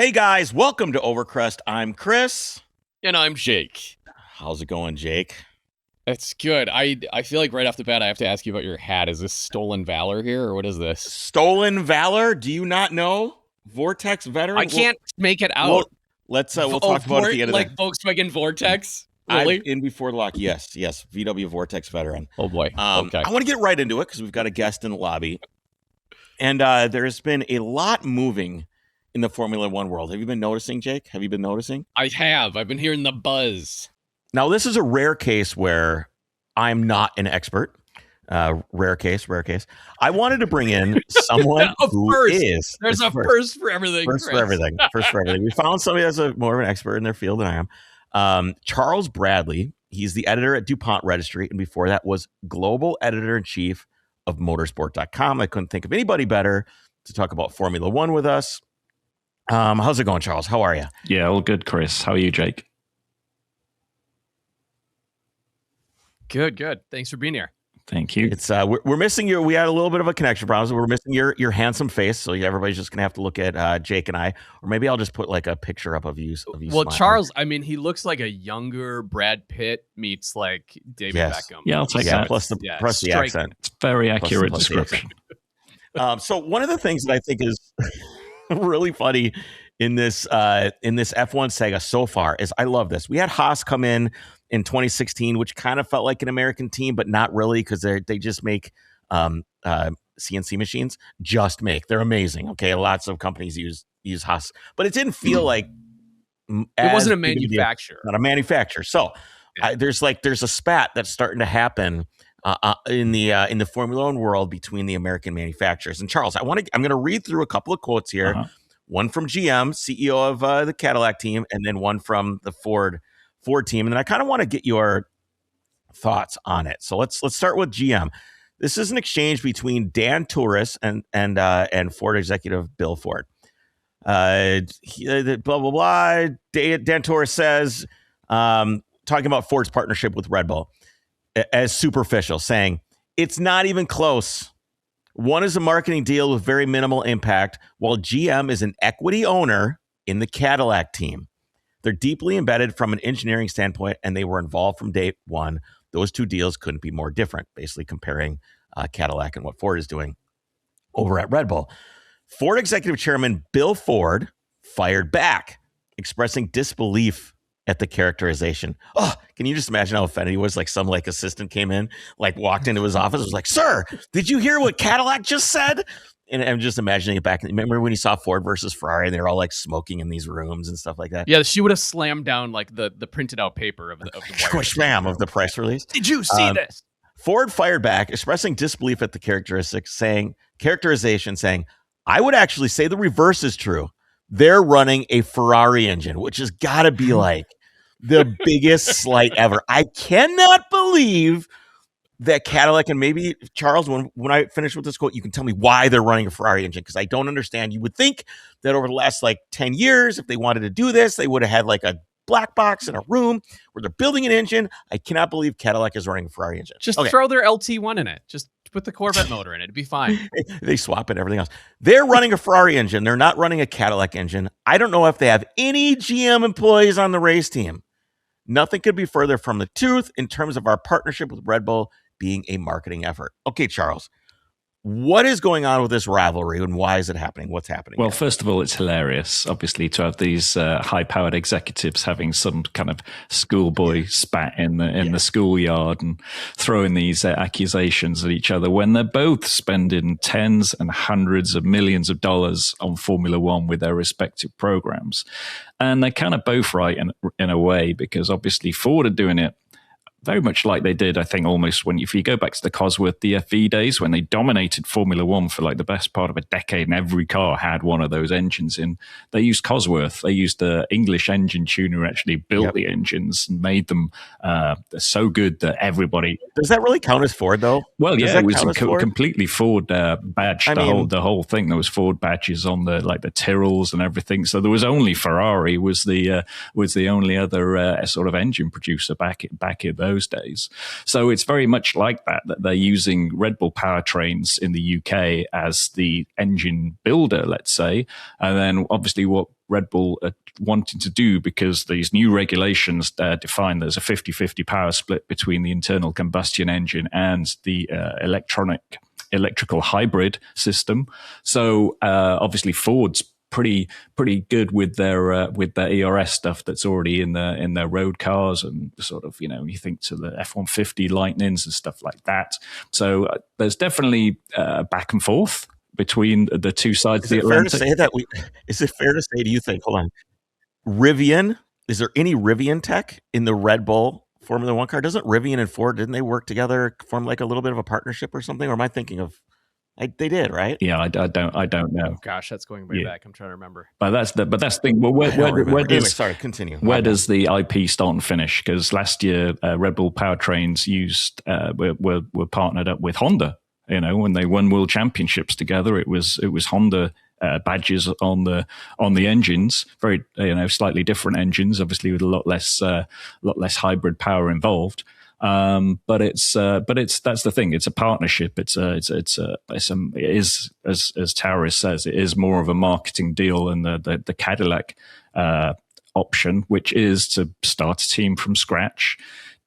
Hey guys, welcome to Overcrest. I'm Chris. And I'm Jake. How's it going, Jake? It's good. I feel like right off the bat I have to ask you about your hat. Is this stolen valor here, or what is this? Stolen valor? Do you not know? Vortex veteran? I can't make it out. We'll talk about it at the end of like Volkswagen Vortex? Really? In before the lock. Yes. VW Vortex veteran. Oh boy. Okay. I want to get right into it because we've got a guest in the lobby. And there's been a lot moving in the Formula One world. Have you been noticing, Jake? Have you been noticing? I have. I've been hearing the buzz. Now, this is a rare case where I'm not an expert. Rare case. I wanted to bring in someone who is. There's a first for everything. First for everything. We found somebody that's more of an expert in their field than I am. Charles Bradley. He's the editor at DuPont Registry, and before that was global editor-in-chief of motorsport.com. I couldn't think of anybody better to talk about Formula One with us. How's it going, Charles? How are you? Yeah, all good, Chris. How are you, Jake? Good. Thanks for being here. Thank you. It's we're missing your. We had a little bit of a connection problem. So we're missing your handsome face. So everybody's just gonna have to look at Jake and I, or maybe I'll just put like a picture up of you. Well, smiling. Charles, I mean, he looks like a younger Brad Pitt meets like David Beckham. Yeah, I'll take that. Plus the accent. It's very accurate description. So one of the things that I think is really funny in this F1 saga so far is I love this. We had Haas come in 2016, which kind of felt like an American team, but not really because they just make CNC machines. They're amazing. Okay, lots of companies use Haas, but it didn't feel like it wasn't a manufacturer. Not a manufacturer. So there's a spat that's starting to happen in the Formula One world between the American manufacturers. And Charles, I'm going to read through a couple of quotes here. Uh-huh. One from GM, CEO of the Cadillac team, and then one from the Ford team. And then I kind of want to get your thoughts on it. So let's start with GM. This is an exchange between Dan Touris and Ford executive Bill Ford. Blah blah blah. Dan Touris says, talking about Ford's partnership with Red Bull as superficial, saying it's not even close. One is a marketing deal with very minimal impact, while GM is an equity owner in the Cadillac team. They're deeply embedded from an engineering standpoint, and they were involved from day one. Those two deals couldn't be more different, basically comparing Cadillac and what Ford is doing over at Red Bull. Ford executive chairman Bill Ford fired back, expressing disbelief at the characterization. Oh, can you just imagine how offended he was? Like some assistant came in, walked into his office, was like, "Sir, did you hear what Cadillac just said?" And I'm just imagining it back. Remember when you saw Ford versus Ferrari and they were all smoking in these rooms and stuff like that? Yeah, she would have slammed down the printed out paper of the spam of the press release. Did you see this? Ford fired back, expressing disbelief at the characterization, saying, "I would actually say the reverse is true. They're running a Ferrari engine," which has got to be the biggest slight ever. I cannot believe that Cadillac, and maybe Charles, when I finish with this quote, you can tell me why they're running a Ferrari engine, because I don't understand. You would think that over the last 10 years, if they wanted to do this, they would have had a black box in a room where they're building an engine. I cannot believe Cadillac is running a Ferrari engine. Just throw their LT1 in it. Just put the Corvette motor in it. It'd be fine. They swap it and everything else. They're running a Ferrari engine. They're not running a Cadillac engine. I don't know if they have any GM employees on the race team. Nothing could be further from the truth in terms of our partnership with Red Bull being a marketing effort. Okay, Charles, what is going on with this rivalry and why is it happening? What's happening? Well, first of all, it's hilarious, obviously, to have these high-powered executives having some kind of schoolboy spat in the schoolyard and throwing these accusations at each other when they're both spending tens and hundreds of millions of dollars on Formula One with their respective programs. And they're kind of both right in a way, because obviously Ford are doing it very much like they did, I think, almost if you go back to the Cosworth DFE days when they dominated Formula One for the best part of a decade, and every car had one of those engines in. They used Cosworth. They used the English engine tuner who actually built the engines and made them so good that everybody. Does that really count as Ford, though? Well, yeah, it was completely Ford badged. The whole thing. There was Ford badges on the Tyrrells and everything. So there was only Ferrari was the only other sort of engine producer back in those those days. So it's very much like that they're using Red Bull powertrains in the UK as the engine builder, let's say. And then obviously what Red Bull are wanting to do, because these new regulations define there's a 50-50 power split between the internal combustion engine and the electrical hybrid system. So obviously Ford's pretty good with their ERS stuff that's already in their road cars, and sort of, you know, when you think to the F-150 Lightnings and stuff like that. So there's definitely back and forth between the two sides of the Atlantic. Is it fair to say, do you think, hold on, Rivian, is there any Rivian tech in the Red Bull Formula One car? Doesn't Rivian and Ford, didn't they work together, form like a little bit of a partnership or something? Or am I thinking of, they did, right? Yeah, I don't know. Oh gosh, that's going way back. I'm trying to remember. But that's the thing. Well, continue. Where does the IP start and finish? Because last year, Red Bull powertrains were partnered up with Honda. You know, when they won world championships together, it was Honda badges on the engines. Very, slightly different engines, obviously with a lot less hybrid power involved. But that's the thing. It's a partnership. It is, as Tauris says, it is more of a marketing deal than the Cadillac option, which is to start a team from scratch,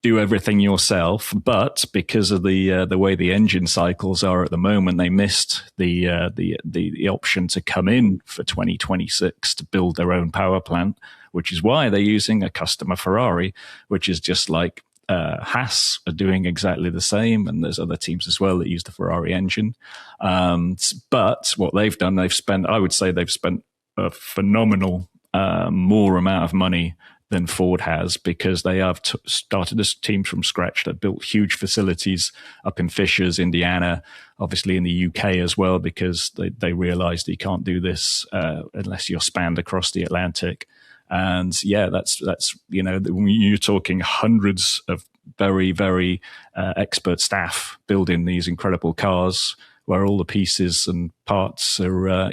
do everything yourself. But because of the way the engine cycles are at the moment, they missed the option to come in for 2026 to build their own power plant, which is why they're using a customer Ferrari, which is just like Haas are doing exactly the same, and there's other teams as well that use the Ferrari engine. But what they've done, I would say they've spent a phenomenal more amount of money than Ford has, because they have started this team from scratch that built huge facilities up in Fishers, Indiana, obviously in the UK as well, because they realized you can't do this unless you're spanned across the Atlantic. And yeah, that's you're talking hundreds of very, very expert staff building these incredible cars, where all the pieces and parts are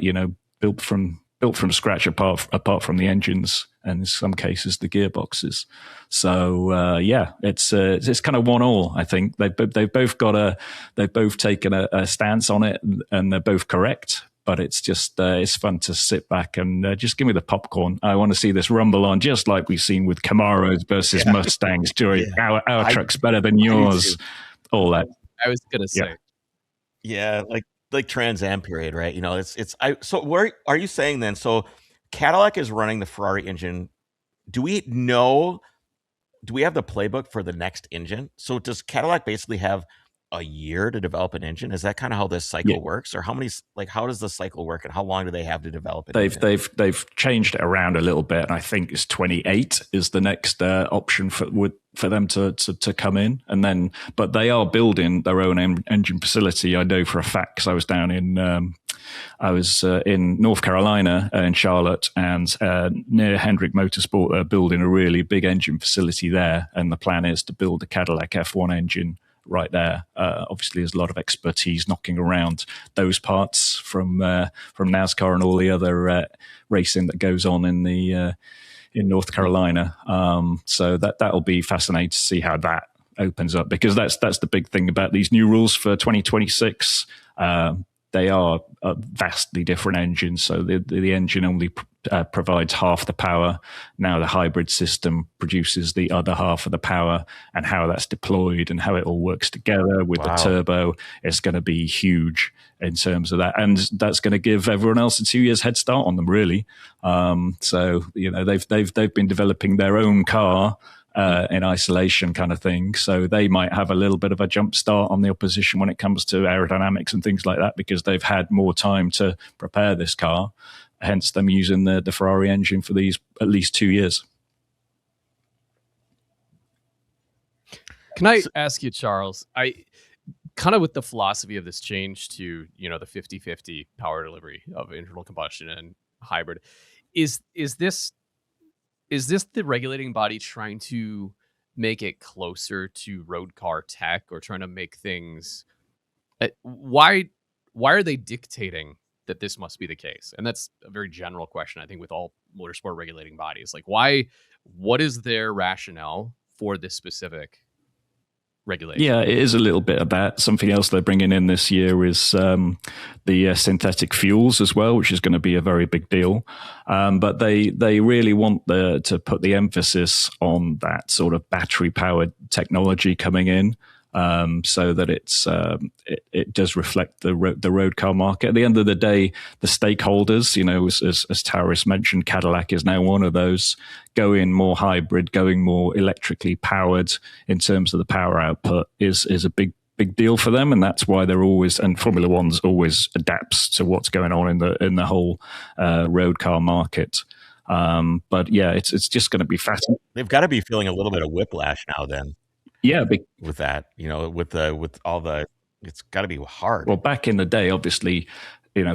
built from scratch, apart from the engines, and in some cases the gearboxes. So it's kind of 1-1. I think they've both taken a stance on it, and they're both correct. But it's just it's fun to sit back and just give me the popcorn. I want to see this rumble on, just like we've seen with Camaros versus Mustangs. During our truck's better than yours. All that. I was gonna say, like Trans Am period, right? You know, so where are you saying then? So Cadillac is running the Ferrari engine. Do we have the playbook for the next engine? So does Cadillac basically have a year to develop an engine? Is that kind of how this cycle works, or how does the cycle work, and how long do they have to develop it? They've changed it around a little bit, and I think it's 28 is the next option for them to come in, and then but they are building their own engine facility. I know for a fact, because I was down in North Carolina, in Charlotte, and near Hendrick Motorsport. They're building a really big engine facility there, and the plan is to build a Cadillac F1 engine right there. Obviously, there's a lot of expertise knocking around those parts from NASCAR and all the other racing that goes on in North Carolina. So that'll be fascinating to see how that opens up, because that's the big thing about these new rules for 2026. They are vastly different engines. So the engine only provides half the power. Now the hybrid system produces the other half of the power, and how that's deployed and how it all works together with the turbo is going to be huge in terms of that. And that's going to give everyone else a 2 years head start on them, really. So, they've been developing their own car in isolation kind of thing. So they might have a little bit of a jump start on the opposition when it comes to aerodynamics and things like that, because they've had more time to prepare this car, hence them using the Ferrari engine for these at least 2 years. Can I ask you, Charles, I kind of with the philosophy of this change to, the 50-50 power delivery of internal combustion and hybrid, is this the regulating body trying to make it closer to road car tech, or trying to make things? Why are they dictating that this must be the case? And that's a very general question, I think, with all motorsport regulating bodies. Like, what is their rationale for this specific regulation. Yeah, it is a little bit of that. Something else they're bringing in this year is the synthetic fuels as well, which is going to be a very big deal. But they really want to put the emphasis on that sort of battery powered technology coming in. So that it does reflect the road car market. At the end of the day, the stakeholders, as Taurus mentioned, Cadillac is now one of those, going more hybrid, going more electrically powered in terms of the power output is a big deal for them, and that's why they're always, and Formula One's always adapts to what's going on in the whole road car market. But yeah, it's just going to be fascinating. They've got to be feeling a little bit of whiplash now then. Yeah, with that, with all the, it's got to be hard. Well, back in the day, obviously,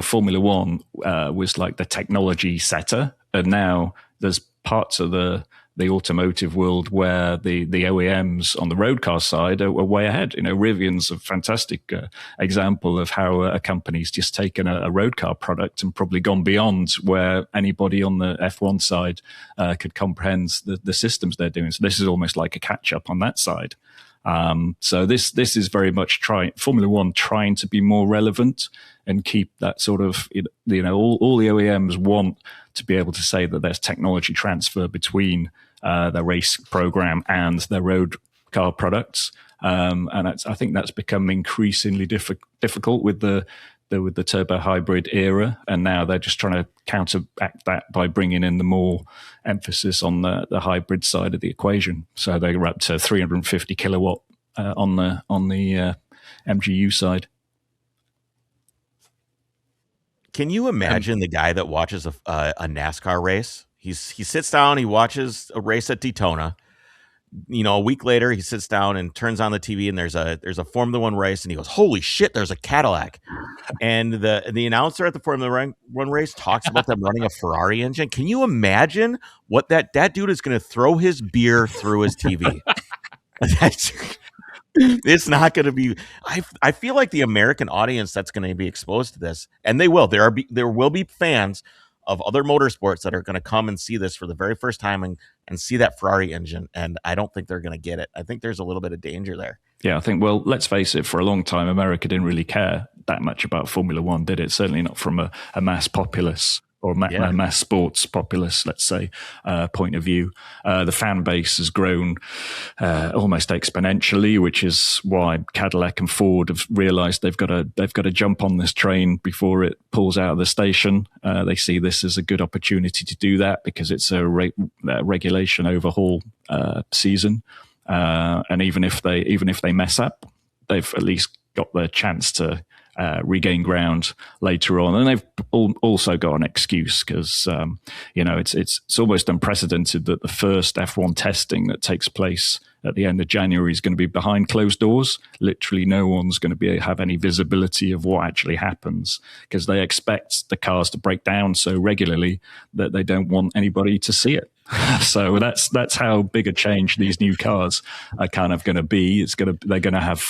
Formula One was like the technology setter, and now there's parts of the automotive world where the OEMs on the road car side are way ahead. Rivian's a fantastic example of how a company's just taken a road car product and probably gone beyond where anybody on the F1 side could comprehend the systems they're doing. So this is almost like a catch up on that side. So this is very much Formula One trying to be more relevant and keep that sort of, all the OEMs want to be able to say that there's technology transfer between their race program and their road car products. And I think that's become increasingly difficult with the turbo hybrid era. And now they're just trying to counteract that by bringing in the more emphasis on the hybrid side of the equation. So they're up to 350 kilowatt on the MGU side. Can you imagine the guy that watches a NASCAR race? He sits down, he watches a race at Daytona. A week later, he sits down and turns on the TV, and there's a Formula One race, and he goes, "Holy shit, there's a Cadillac!" And the announcer at the Formula One race talks about them running a Ferrari engine. Can you imagine what that dude is going to throw his beer through his TV? It's not going to be. I feel like the American audience that's going to be exposed to this, and they will. There will be fans of other motorsports that are going to come and see this for the very first time and see that Ferrari engine, and I don't think they're going to get it. I think there's a little bit of danger there. Yeah, I think, well, let's face it, for a long time, America didn't really care that much about Formula One, did it? Certainly not from a mass populace or mass sports populace, let's say, point of view. The fan base has grown almost exponentially, which is why Cadillac and Ford have realized they've got to jump on this train before it pulls out of the station. They see this as a good opportunity to do that because it's a regulation overhaul season. And even if they mess up, they've at least got the chance to regain ground later on, and they've also got an excuse because it's almost unprecedented that the first F1 testing that takes place at the end of January is going to be behind closed doors. Literally, no one's going to have any visibility of what actually happens because they expect the cars to break down so regularly that they don't want anybody to see it. So that's how big a change these new cars are kind of going to be. They're going to have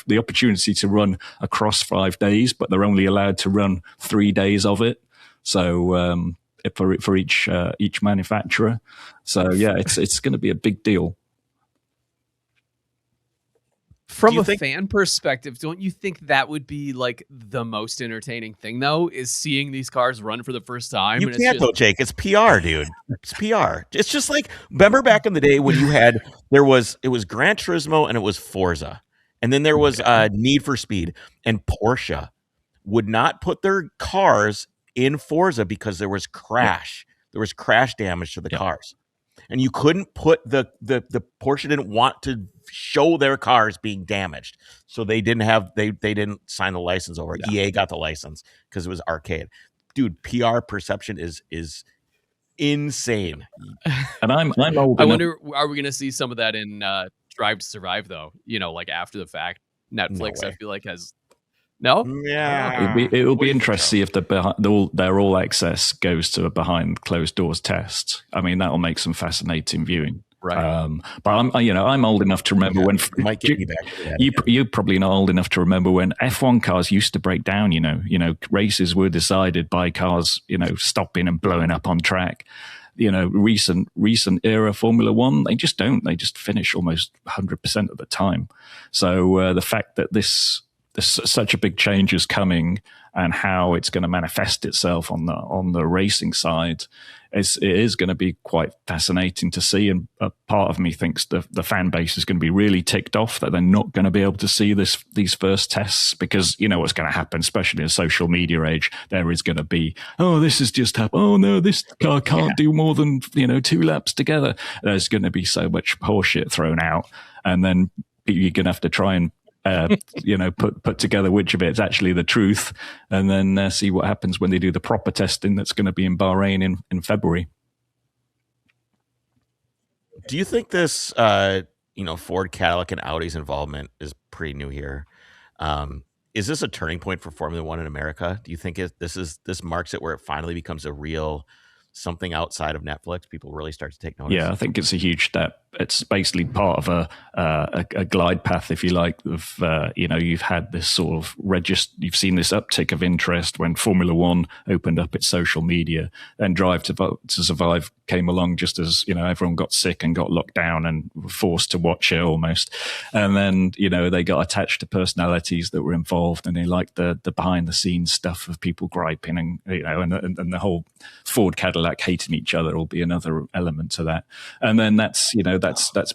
the opportunity to run across 5 days, but they're only allowed to run 3 days of it. So for each manufacturer. So yeah, it's going to be a big deal. From a fan perspective, don't you think that would be like the most entertaining thing, though, is seeing these cars run for the first time? You can't, though, Jake. It's PR, dude. It's PR. It's just like, remember back in the day when it was Gran Turismo and it was Forza. And then there was Need for Speed. And Porsche would not put their cars in Forza because there was crash. There was crash damage to the cars. And you couldn't put the Porsche didn't want to show their cars being damaged, so they didn't sign the license over. EA got the license because it was arcade. Dude, PR perception is insane. And I'm old. I wonder, are we going to see some of that in Drive to Survive though? Like after the fact, Netflix I feel like has. No? Yeah. It will be interesting if their all access goes to a behind closed doors test. I mean, that will make some fascinating viewing. Right. But I'm old enough to remember when might get me back to that. You're probably not old enough to remember when F1 cars used to break down. Races were decided by cars, stopping and blowing up on track. recent era Formula One, they just don't. They just finish almost 100% of the time. So the fact that there's such a big change is coming, and how it's going to manifest itself on the racing side, it is going to be quite fascinating to see. And a part of me thinks the fan base is going to be really ticked off that they're not going to be able to see these first tests, because you know what's going to happen, especially in a social media age. There is going to be, oh, this has just happened. Oh no, this car can't do more than 2 laps together. There's going to be so much horseshit thrown out, and then you're going to have to try and put together which of it's actually the truth, and then see what happens when they do the proper testing that's going to be in Bahrain in February. Do you think this, Ford, Cadillac, and Audi's involvement is pretty new here? Is this a turning point for Formula One in America? Do you think this marks it where it finally becomes a real something outside of Netflix? People really start to take notice. Yeah, I think it's a huge step. It's basically part of a glide path, if you like, of you've had this sort of you've seen this uptick of interest when Formula One opened up its social media. Then Drive to Survive came along just as everyone got sick and got locked down and were forced to watch it almost. And then they got attached to personalities that were involved, and they liked the behind the scenes stuff of people griping and and the whole Ford Cadillac hating each other will be another element to that. And then that's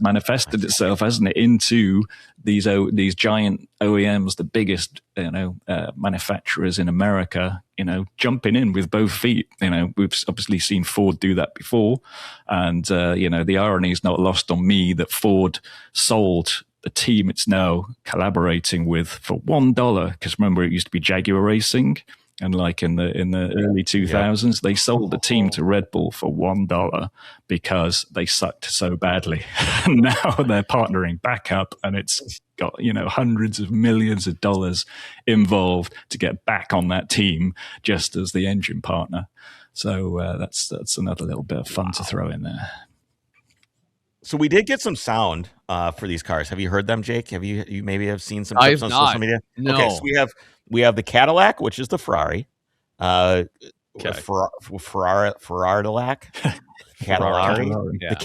manifested itself, hasn't it, into these giant OEMs, the biggest manufacturers in America, jumping in with both feet. We've obviously seen Ford do that before, and the irony is not lost on me that Ford sold the team it's now collaborating with for $1, because remember it used to be Jaguar Racing. And like in the early 2000s, they sold the team to Red Bull for $1 because they sucked so badly. And now they're partnering back up, and it's got hundreds of millions of dollars involved to get back on that team just as the engine partner. So that's another little bit of fun to throw in there. So we did get some sound for these cars. Have you heard them, Jake? You maybe have seen some clips on social media? No. Okay, so we have the Cadillac, which is the Ferrari. Okay. Ferrari. Cadillari. Yeah. The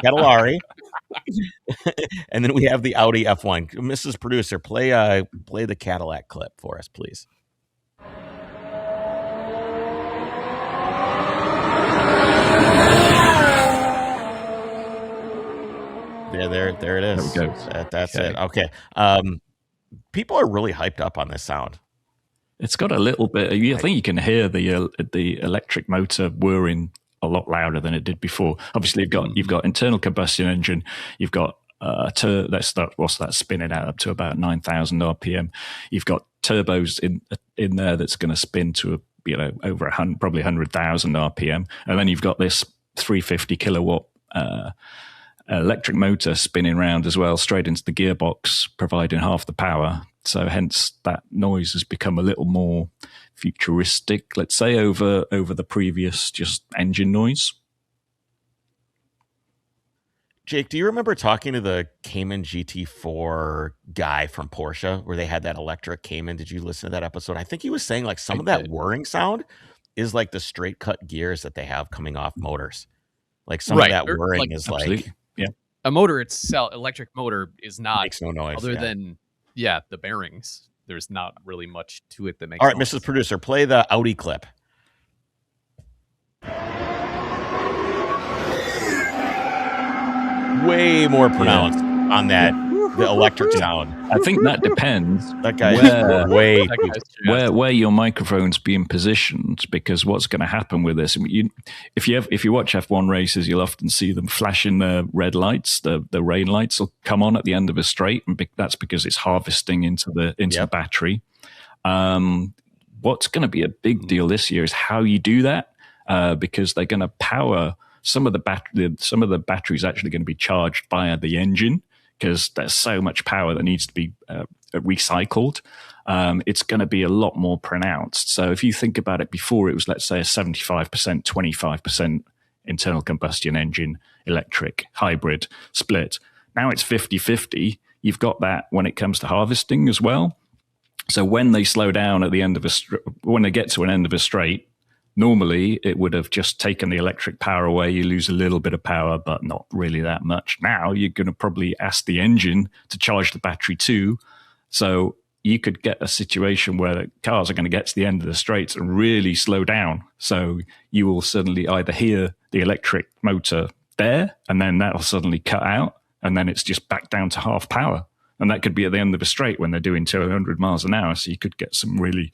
Cadillari. And then we have the Audi F1. Mrs. Producer, play the Cadillac clip for us, please. There it is. There we go. That's it. Okay. People are really hyped up on this sound. It's got a little bit. I think you can hear the electric motor whirring a lot louder than it did before. Obviously, you've got internal combustion engine. You've got what's that spinning out up to about 9,000 RPM. You've got turbos in there that's going to spin to over probably 100,000 RPM, and then you've got this 350 kilowatt electric motor spinning around as well, straight into the gearbox, providing half the power. So hence that noise has become a little more futuristic, let's say, over the previous just engine noise. Jake, do you remember talking to the Cayman GT4 guy from Porsche where they had that electric Cayman? Did you listen to that episode? I think he was saying like some of that whirring sound is like the straight cut gears that they have coming off motors. Like some of that whirring is absolutely. Like a motor itself, electric motor is not makes no noise other than the bearings. There's not really much to it that makes. All right, noise. Mrs. Producer, play the Audi clip. Way more pronounced on that the electric sound. I think that depends. That guy where your microphone's being positioned, because what's going to happen with this? I mean, if you watch F1 races, you'll often see them flashing the red lights. The rain lights will come on at the end of a straight, and that's because it's harvesting into the battery. What's going to be a big deal this year is how you do that, because they're going to power some of the batteries actually going to be charged via the engine, because there's so much power that needs to be recycled. It's going to be a lot more pronounced. So if you think about it, before it was, let's say, a 75%, 25% internal combustion engine, electric, hybrid split. Now it's 50-50. You've got that when it comes to harvesting as well. So when they slow down at the end of when they get to an end of a straight, Normally, it would have just taken the electric power away. You lose a little bit of power, but not really that much. Now you're going to probably ask the engine to charge the battery too. So you could get a situation where the cars are going to get to the end of the straights and really slow down. So you will suddenly either hear the electric motor there, and then that'll suddenly cut out, and then it's just back down to half power. And that could be at the end of a straight when they're doing 200 miles an hour. So you could get some really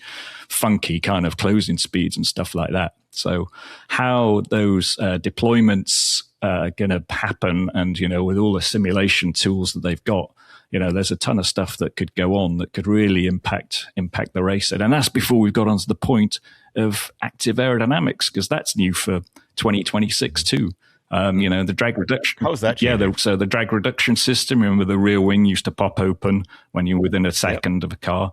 funky kind of closing speeds and stuff like that. So how those deployments are going to happen, and, with all the simulation tools that they've got, there's a ton of stuff that could go on that could really impact the race. And that's before we've got onto the point of active aerodynamics, because that's new for 2026 too. The drag reduction. How is that? Yeah, so the drag reduction system, remember the rear wing used to pop open when you're within a second of a car.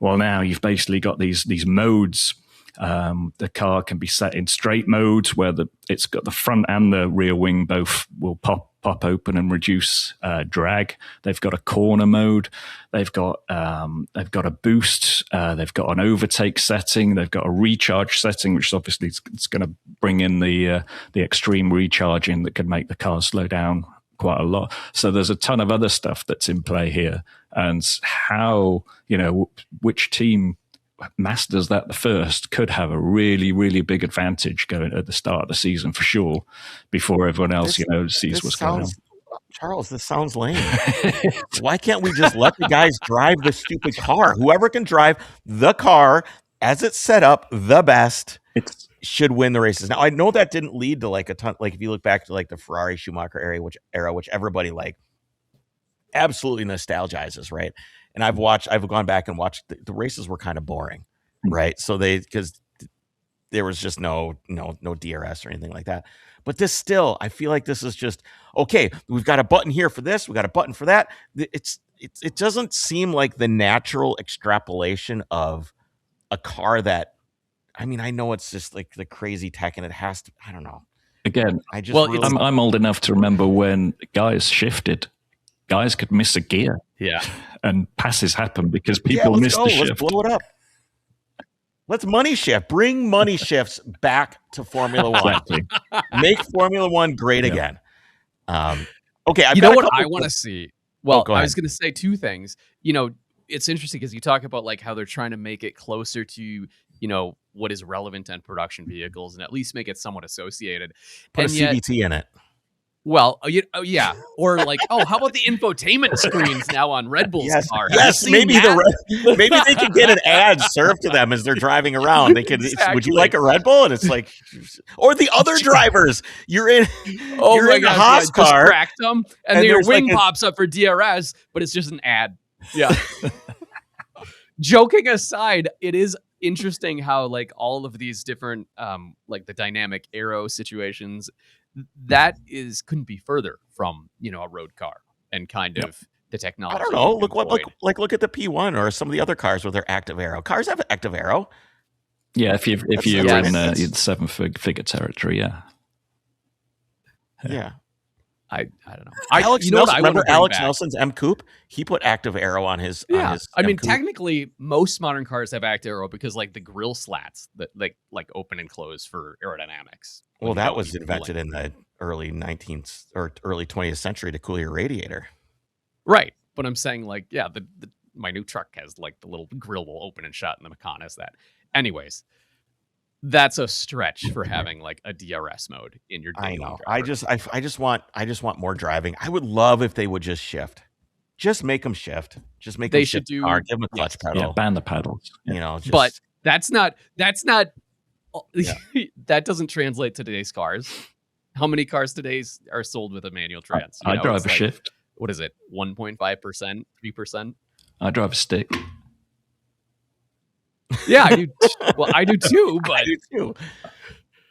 Well, now you've basically got these modes. The car can be set in straight modes where it's got the front and the rear wing both will pop open and reduce drag. They've got a corner mode. They've got a boost. They've got an overtake setting. They've got a recharge setting, which obviously it's going to bring in the extreme recharging that could make the car slow down quite a lot. So there's a ton of other stuff that's in play here, and how which team masters that the first could have a really, really big advantage going at the start of the season for sure, before everyone else, sees what's going on. Charles, this sounds lame. Why can't we just let the guys drive the stupid car? Whoever can drive the car as it's set up the best should win the races. Now, I know that didn't lead to like a ton, like if you look back to like the Ferrari Schumacher era, which everybody like absolutely nostalgizes, right? And I've gone back and watched the races were kind of boring, right? So because there was just no DRS or anything like that. But this still, I feel like this is just, okay, we've got a button here for this, we got a button for that. It doesn't seem like the natural extrapolation of a car that, I mean, I know it's just like the crazy tech and it has to, I don't know. Again, I'm old enough to remember when guys shifted. Guys could miss a gear. Yeah. And passes happen because people missed the shift. Let's blow it up. Let's money shift. Bring money shifts back to Formula One. Exactly. Make Formula One great again. Okay, you know what I want to see? Well, I was going to say two things. It's interesting because you talk about like how they're trying to make it closer to, what is relevant in production vehicles and at least make it somewhat associated. Put a CVT in it. Well, yeah, or like, how about the infotainment screens now on Red Bull's car? Yes, maybe maybe they could get an ad served to them as they're driving around. They could. Exactly. Would you like a Red Bull? And it's like, or the other drivers. You're in. You're in a Haas car. Just cracked them, and your wing pops up for DRS, but it's just an ad. Yeah. Joking aside, it is interesting how like all of these different like the dynamic aero situations. That couldn't be further from a road car and kind of the technology. I don't know. Look at the P1 or some of the other cars with their active aero. Cars have active aero. Yeah, if you're in seven-figure territory, yeah. Yeah. I don't know. Alex Nelson's M Coupe? He put active aero on his. Yeah, on his I mean, M-Coupe. Technically, most modern cars have active aero because like the grill slats that like open and close for aerodynamics. Well, that was invented in the early 19th or early 20th century to cool your radiator. Right, but I'm saying like, yeah, my new truck has like the little grill will open and shut, and the Macan has that. Anyways. That's a stretch for having like a DRS mode in your daily driver. I just want more driving. I would love if they would just shift. Just make them shift. Just make them shift the car. Give them a clutch pedal. Yeah, ban the pedals. But that's not that doesn't translate to today's cars. How many cars today are sold with a manual trans? I drive a shift. What is it? 1.5%, 3%? I drive a stick. Yeah, I do. Well, I do too. But I do too.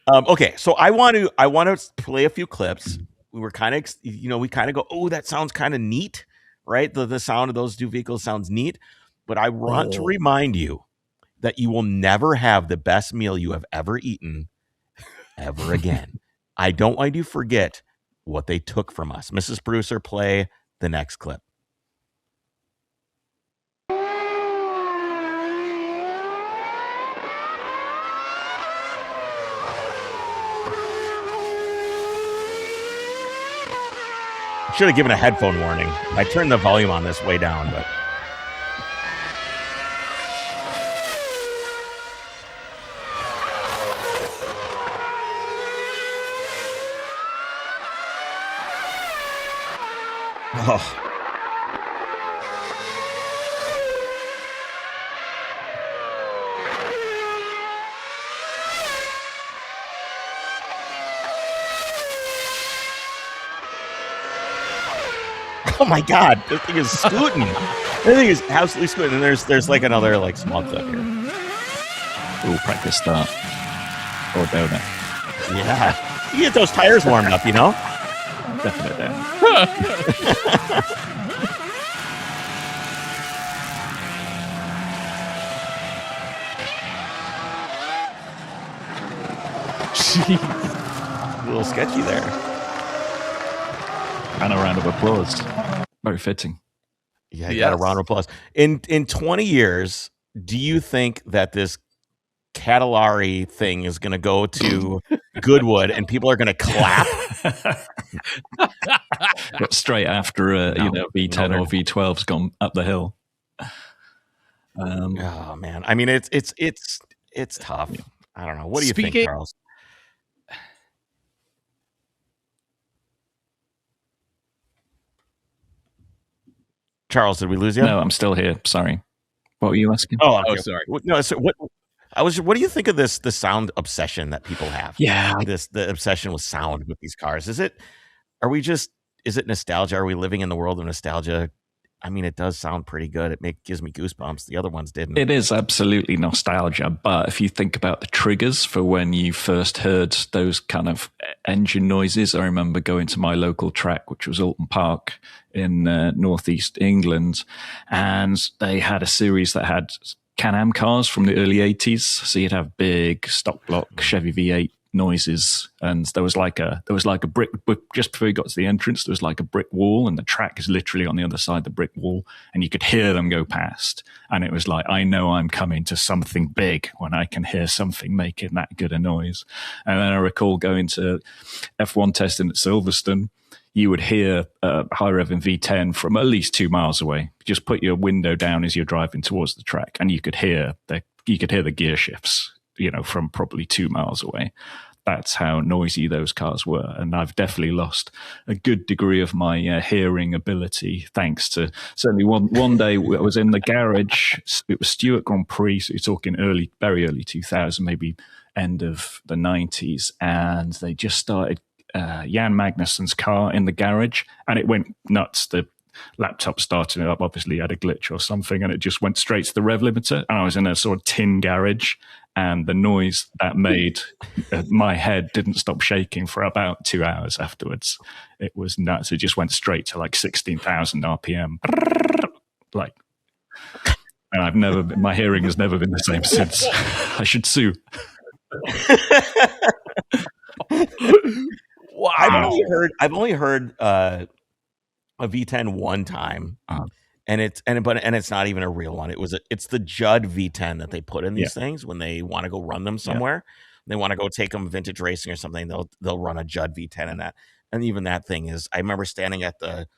Okay, so I want to play a few clips. We were kind of, we kind of go, oh, that sounds kind of neat, right? The sound of those two vehicles sounds neat. But I want to remind you that you will never have the best meal you have ever eaten ever again. I don't want you to forget what they took from us. Mrs. Producer, play the next clip. Should have given a headphone warning. I turned the volume on this way down, but. Oh. Oh my God, this thing is scooting. This thing is absolutely scooting. And there's like another like small clip here. Ooh, practice start. Or donut. Yeah. You get those tires warmed up, you know? Definitely. Jeez. A little sketchy there. And a round of applause. Very fitting. Yeah, you got a round of applause. In 20 years, do you think that this Cadillac thing is going to go to Goodwood and people are going to clap? Straight after V10 or V12's gone up the hill. Oh man, I mean it's tough. Yeah. I don't know. What do you think, Charles? Charles, did we lose you? No, I'm still here. Sorry. What were you asking? Oh, sorry. No, so what do you think of the sound obsession that people have? Yeah. The obsession with sound with these cars. Is it nostalgia? Are we living in the world of nostalgia? I mean, it does sound pretty good. It gives me goosebumps. The other ones didn't. It is absolutely nostalgia. But if you think about the triggers for when you first heard those kind of engine noises, I remember going to my local track, which was Alton Park in northeast England. And they had a series that had Can-Am cars from the early 80s. So you'd have big stock block Chevy V8 noises, and there was like a brick just before you got to the entrance. There was like a brick wall, and the track is literally on the other side of the brick wall, and you could hear them go past. And it was like, I know I'm coming to something big when I can hear something making that good a noise. And then I recall going to F1 testing at Silverstone. You would hear a high revving V10 from at least 2 miles away. Just put your window down as you're driving towards the track, and you could hear the gear shifts, from probably 2 miles away. That's how noisy those cars were. And I've definitely lost a good degree of my hearing ability, thanks to certainly one day I was in the garage. It was Stewart Grand Prix. So you're talking very early 2000, maybe end of the 90s. And they just started Jan Magnussen's car in the garage, and it went nuts. The laptop starting it up obviously had a glitch or something, and it just went straight to the rev limiter. And I was in a sort of tin garage, and the noise that made my head didn't stop shaking for about 2 hours afterwards. It was nuts. It just went straight to like 16,000 RPM. And my hearing has never been the same since. I should sue. Wow. I've only heard a V10 one time. And it's not even a real one. It's the Judd V10 that they put in these things when they want to go run them somewhere. They want to go take them vintage racing or something. They'll run a Judd V10 in that. And even that thing is, I remember standing at the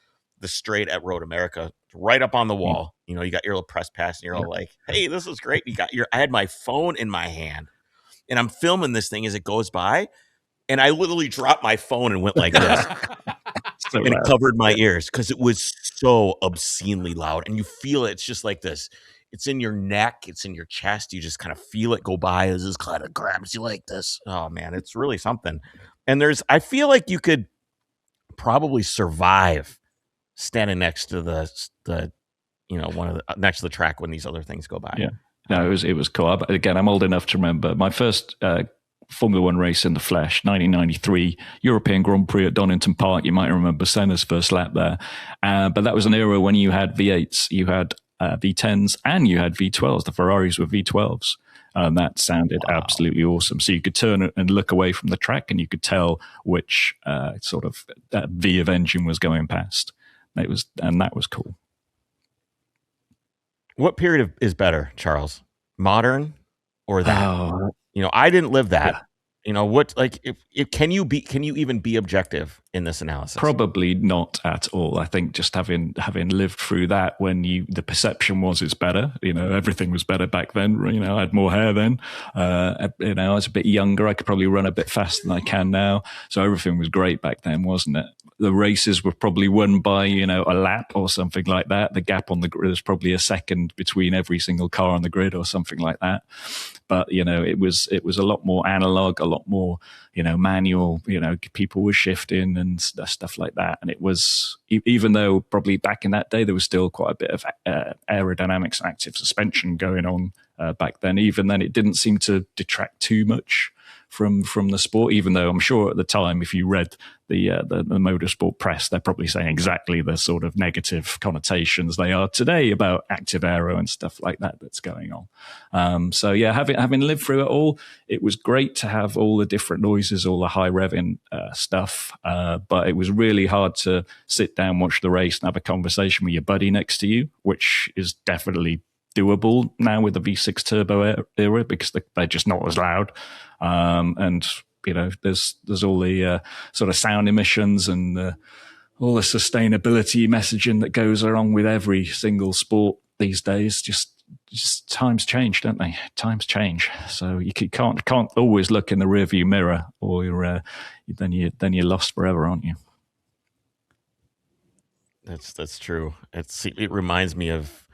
straight at Road America, right up on the wall. You got your little press pass, and you're all like, "Hey, this is great." I had my phone in my hand, and I'm filming this thing as it goes by, and I literally dropped my phone and went like this. So and it covered my ears because it was so obscenely loud, and you feel it. It's just like this. It's in your neck. It's in your chest. You just kind of feel it go by as this kind of grabs you like this. Oh man, it's really something. And I feel like you could probably survive standing next to next to the track when these other things go by. Yeah, no, it was cool. Again, I'm old enough to remember my first Formula One race in the flesh, 1993 European Grand Prix at Donington Park. You might remember Senna's first lap there. But that was an era when you had V8s, you had V10s, and you had V12s. The Ferraris were V12s. And that sounded absolutely awesome. So you could turn and look away from the track, and you could tell which sort of V of engine was going past. And that was cool. What period is better, Charles? Modern or that? I didn't live that. what, like, if can you even be objective in this analysis? Probably not at all. I think just having lived through that, when the perception was it's better, everything was better back then. I had more hair then. I was a bit younger. I could probably run a bit faster than I can now. So everything was great back then, wasn't it? The races were probably won by, a lap or something like that. The gap on the grid was probably a second between every single car on the grid or something like that. But, it was a lot more analog, a lot more, manual, people were shifting and stuff like that. And it was, even though probably back in that day, there was still quite a bit of aerodynamics and active suspension going on back then. Even then, it didn't seem to detract too much from the sport, even though I'm sure at the time, if you read the motorsport press, they're probably saying exactly the sort of negative connotations they are today about active aero and stuff like that that's going on. So yeah, having lived through it all, it was great to have all the different noises, all the high revving stuff, but it was really hard to sit down, watch the race, and have a conversation with your buddy next to you, which is definitely doable now with the V6 turbo era, because they're just not as loud. And there's all the sort of sound emissions and all the sustainability messaging that goes along with every single sport these days. Just times change, don't they? Times change, so you can't always look in the rearview mirror, or then you're lost forever, aren't you? That's true. It reminds me of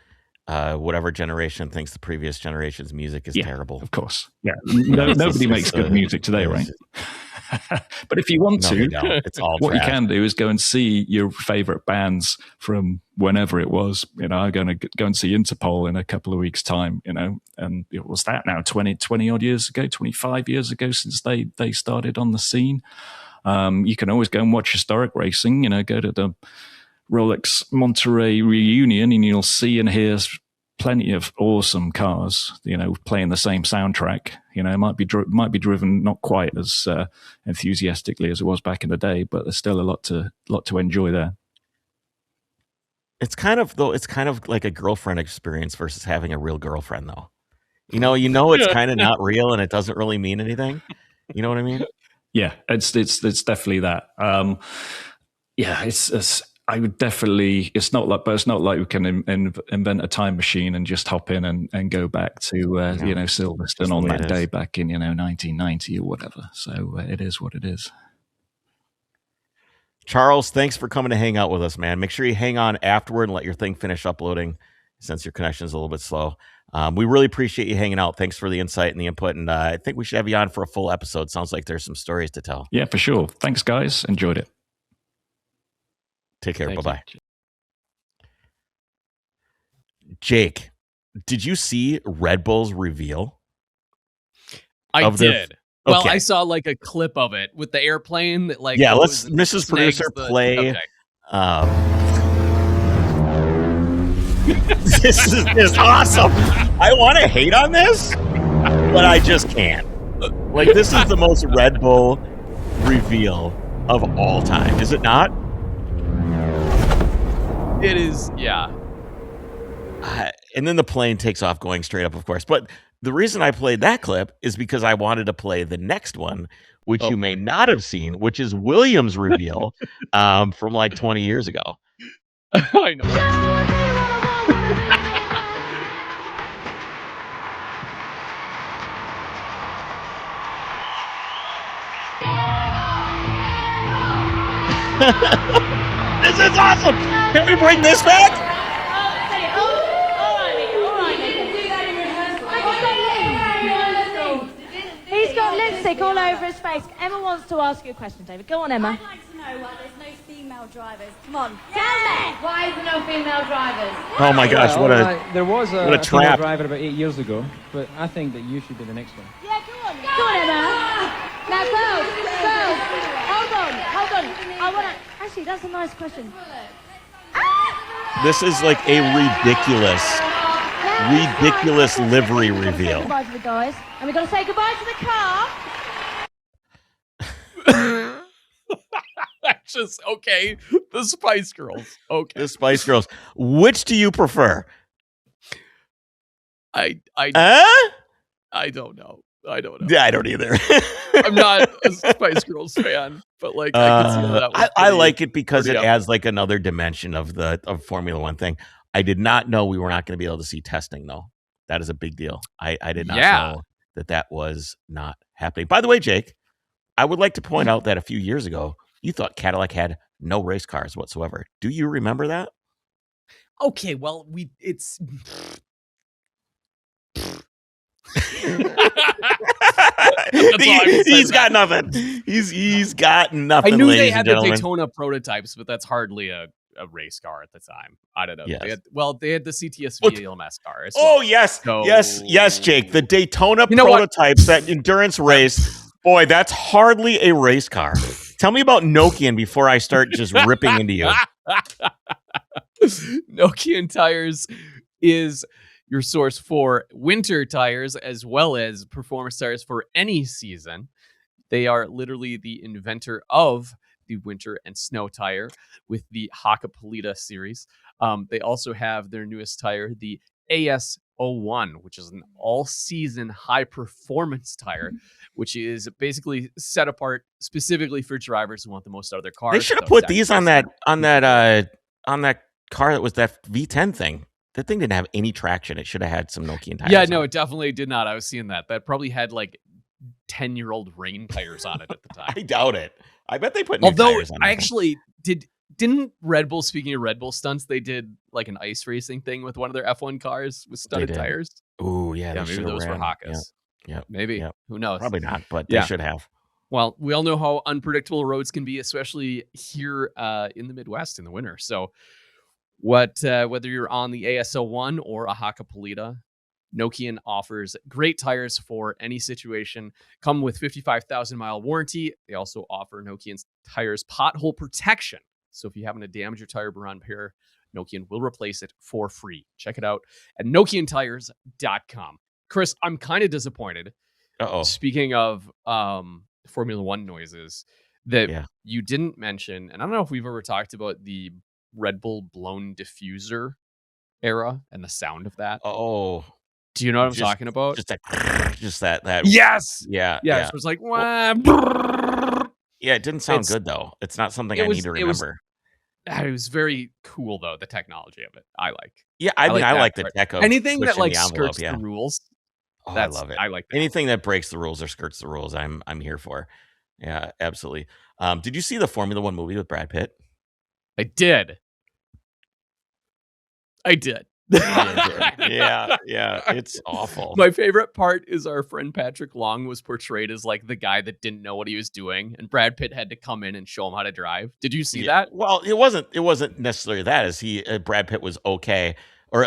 whatever generation thinks the previous generation's music is terrible. Of course. Yeah. Nobody makes good music today, right? But if you want to, it's all what trash. You can do is go and see your favorite bands from whenever it was. I'm going to go and see Interpol in a couple of weeks' time, and it was that now 20 odd years ago, 25 years ago since they started on the scene. You can always go and watch historic racing, go to the Rolex Monterey reunion, and you'll see and hear plenty of awesome cars, playing the same soundtrack. It might be driven not quite as enthusiastically as it was back in the day, but there's still a lot to enjoy there. It's kind of like a girlfriend experience versus having a real girlfriend, though. It's kind of not real, and it doesn't really mean anything. You know what I mean? Yeah, it's definitely that. It's I would definitely. It's not like we can invent a time machine and just hop in and go back to Silverstone on that day back in 1990 or whatever. So it is what it is. Charles, thanks for coming to hang out with us, man. Make sure you hang on afterward and let your thing finish uploading, since your connection is a little bit slow. We really appreciate you hanging out. Thanks for the insight and the input, and I think we should have you on for a full episode. Sounds like there's some stories to tell. Yeah, for sure. Thanks, guys. Enjoyed it. Take care. Bye-bye. Jake, did you see Red Bull's reveal? I did. Well, I saw like a clip of it with the airplane that let's Mrs. Producer play. Okay. This is awesome. I want to hate on this, but I just can't. This is the most Red Bull reveal of all time, is it not? It is, yeah. And then the plane takes off going straight up, of course. But the reason I played that clip is because I wanted to play the next one, which you may not have seen, which is Williams' reveal from like 20 years ago. I know. This is awesome! Can we bring this back? All right, you can do that in rehearsal. He's got lipstick all over his face. Emma wants to ask you a question, David. Go on, Emma. I'd like to know why there's no female drivers. Come on, Tell me! Why is there no female drivers? Oh my gosh, there was a what a female trap. driver about 8 years ago, but I think that you should be the next one. Yeah, go on. Go on, Emma. Now, girls. Hold on. I want to... Actually, that's a nice question. This is like a ridiculous livery reveal. Goodbye to the guys. And we've got to say goodbye to the car. That's just, okay. The Spice Girls. Okay. The Spice Girls. Which do you prefer? I don't know. I don't know. Yeah, I don't either. I'm not a Spice Girls fan, but like I could see how that was I like it because it pretty adds like another dimension of Formula One thing. I did not know we were not going to be able to see testing though. That is a big deal. I did not know that was not happening. By the way, Jake, I would like to point out that a few years ago, you thought Cadillac had no race cars whatsoever. Do you remember that? Okay, well, it's he's got nothing. He's got nothing. I knew they ladies had and the gentlemen. Daytona prototypes, but that's hardly a race car at the time. I don't know. Yes. They had the CTS VLMS car. As Oh well. yes, So- yes, Jake. The Daytona You know what? prototypes, that endurance race. Boy, that's hardly a race car. Tell me about Nokian before I start just ripping into you. Nokian Tires is your source for winter tires as well as performance tires for any season. They are literally the inventor of the winter and snow tire with the Hakkapeliitta series. They also have their newest tire, the AS01, which is an all-season high-performance tire, which is basically set apart specifically for drivers who want the most out of their cars. They should have put these on that car that was that V10 thing. That thing didn't have any traction. It should have had some Nokian tires. Yeah, no, it definitely did not. I was seeing that. That probably had like 10-year-old rain tires on it at the time. I doubt it. I bet they put new tires on it. I actually didn't Red Bull, speaking of Red Bull stunts, they did like an ice racing thing with one of their F1 cars with studded tires. Ooh, yeah. Maybe those were Hakkas. Yeah. Maybe. Yep. Who knows? Probably not, but they should have. Well, we all know how unpredictable roads can be, especially here in the Midwest in the winter. So whether you're on the AS01 or a Hakkapeliitta, Nokian offers great tires for any situation. Come with 55,000-mile warranty. They also offer Nokian's tires pothole protection. So if you happen to damage your tire or repair, Nokian will replace it for free. Check it out at nokiantires.com. Chris, I'm kind of disappointed. Speaking of Formula One noises, that you didn't mention, and I don't know if we've ever talked about the Red Bull blown diffuser era and the sound of that. Oh, do you know what I'm talking about? Just that. Yes. Yeah. So it's like, it didn't sound good though. It's not something I need to remember. It was very cool though. The technology of it, I like. Yeah, I like the tech of anything that like envelope, skirts the rules. Oh, I love it. I like that. Anything that breaks the rules or skirts the rules, I'm here for. Yeah, absolutely. Did you see the Formula One movie with Brad Pitt? I did. Yeah, it's awful. My favorite part is our friend Patrick Long was portrayed as like the guy that didn't know what he was doing, and Brad Pitt had to come in and show him how to drive. Did you see that? Well, it wasn't necessarily that. As Brad Pitt was okay, or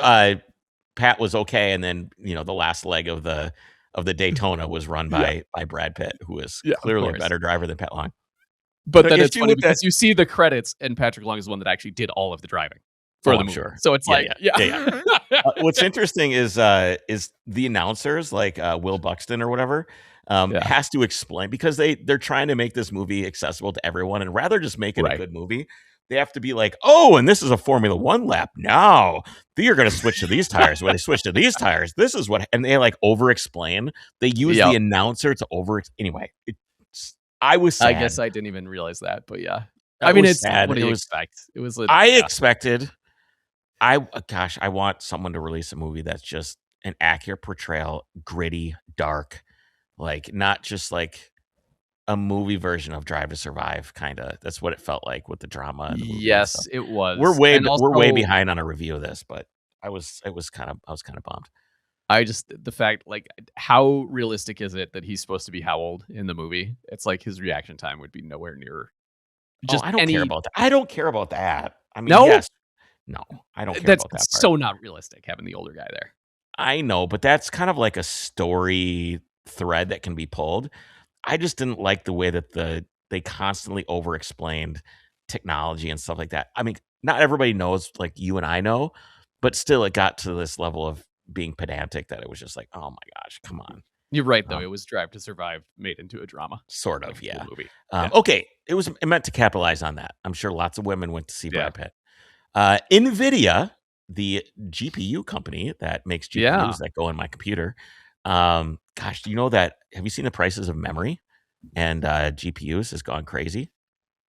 Pat was okay, and then the last leg of the Daytona was run by Brad Pitt, who is clearly a better driver than Pat Long. But then it's funny because you see the credits, and Patrick Long is the one that actually did all of the driving. For the movie. Sure. So it's What's interesting is the announcers, like Will Buxton or whatever, has to explain, because they're trying to make this movie accessible to everyone, and rather just make it a good movie, they have to be like, oh, and this is a Formula One lap. Now you're going to switch to these tires. When they switch to these tires, this is what, and they like over explain. They use the announcer to anyway. I was sad. I guess I didn't even realize that, but yeah. I mean, it's sad. What do you expect? It was. Expected. I want someone to release a movie that's just an accurate portrayal, gritty, dark, like not just like a movie version of Drive to Survive. Kind of. That's what it felt like with the drama. And the movie yes, it was. We're way behind on a review of this, but I was kind of bummed. The fact, like, how realistic is it that he's supposed to be how old in the movie? It's like his reaction time would be nowhere near. I don't care about that. I don't care about that. I mean, no? Yes. No, I don't care about that part. That's so not realistic, having the older guy there. I know, but that's kind of like a story thread that can be pulled. I just didn't like the way that they constantly over-explained technology and stuff like that. I mean, not everybody knows like you and I know, but still it got to this level of being pedantic that it was just like, oh my gosh, come on. You're right, though. It was Drive to Survive made into a drama. Sort of, yeah. Movie. Okay, it meant to capitalize on that. I'm sure lots of women went to see Brad Pitt. NVIDIA, the GPU company that makes GPUs that go in my computer, gosh, do you know that? Have you seen the prices of memory and GPUs has gone crazy?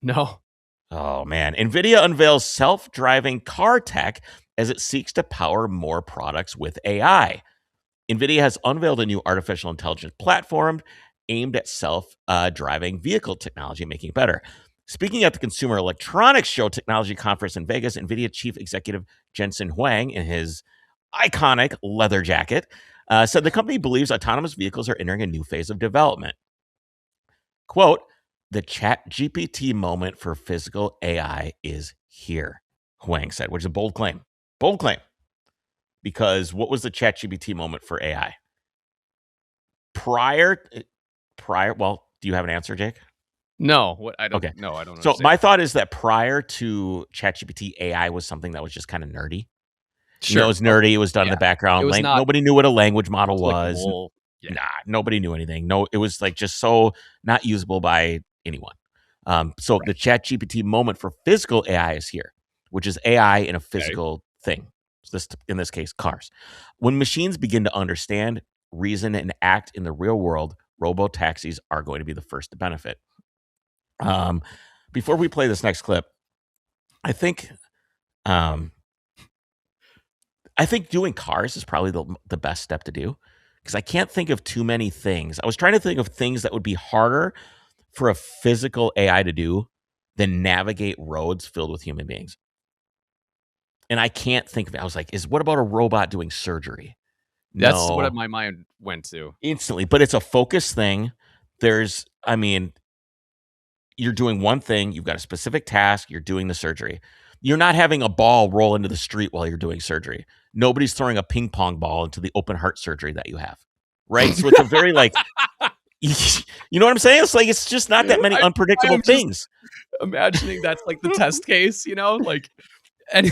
No. Oh, man. NVIDIA unveils self-driving car tech as it seeks to power more products with AI. NVIDIA has unveiled a new artificial intelligence platform aimed at self-driving vehicle technology, making it better. Speaking at the Consumer Electronics Show Technology Conference in Vegas, NVIDIA Chief Executive Jensen Huang, in his iconic leather jacket, said the company believes autonomous vehicles are entering a new phase of development. Quote, the ChatGPT moment for physical AI is here, Huang said, which is a bold claim. Bold claim. Because what was the ChatGPT moment for AI? Prior, well, do you have an answer, Jake? No, what I don't. Okay. No, I don't. So Understand. my thought is that prior to ChatGPT, AI was something that was just kind of nerdy. Sure. You know, it was nerdy. It was done in the background. It was not nobody knew what a language model was. Yeah. Nah, nobody knew anything. No, it was like just so not usable by anyone. So the ChatGPT moment for physical AI is here, which is AI in a physical thing. So in this case, cars. When machines begin to understand, reason, and act in the real world, robo-taxis are going to be the first to benefit. Before we play this next clip, I think doing cars is probably the best step to do, because I can't think of too many things. I was trying to think of things that would be harder for a physical AI to do than navigate roads filled with human beings. And I can't think of it. I was like, what about a robot doing surgery? That's what my mind went to. Instantly. But it's a focus thing. You're doing one thing. You've got a specific task. You're doing the surgery. You're not having a ball roll into the street while you're doing surgery. Nobody's throwing a ping pong ball into the open heart surgery that you have. Right? So it's a very you know what I'm saying? It's like, it's just not that many unpredictable things. Imagining that's like the test case, and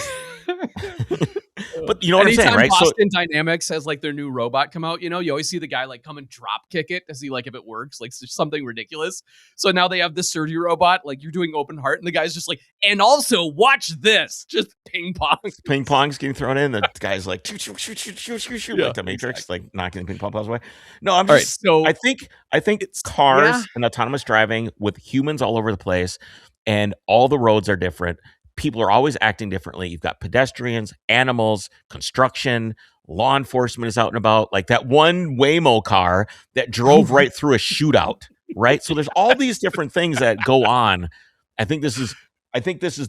but you know what I'm saying, right? Boston Dynamics has like their new robot come out, you always see the guy like come and drop kick it to see like if it works, like something ridiculous. So now they have this surgery robot, like you're doing open heart, and the guy's just like, and also watch this, just ping pong. Ping pong's getting thrown in. The guy's like, shoot, like the Matrix, like knocking the ping pong balls away. No, I'm just. Right, so I think it's cars and autonomous driving with humans all over the place, and all the roads are different. People are always acting differently. You've got pedestrians, animals, construction, law enforcement is out and about. Like that one Waymo car that drove right through a shootout, right? So there's all these different things that go on. I think this is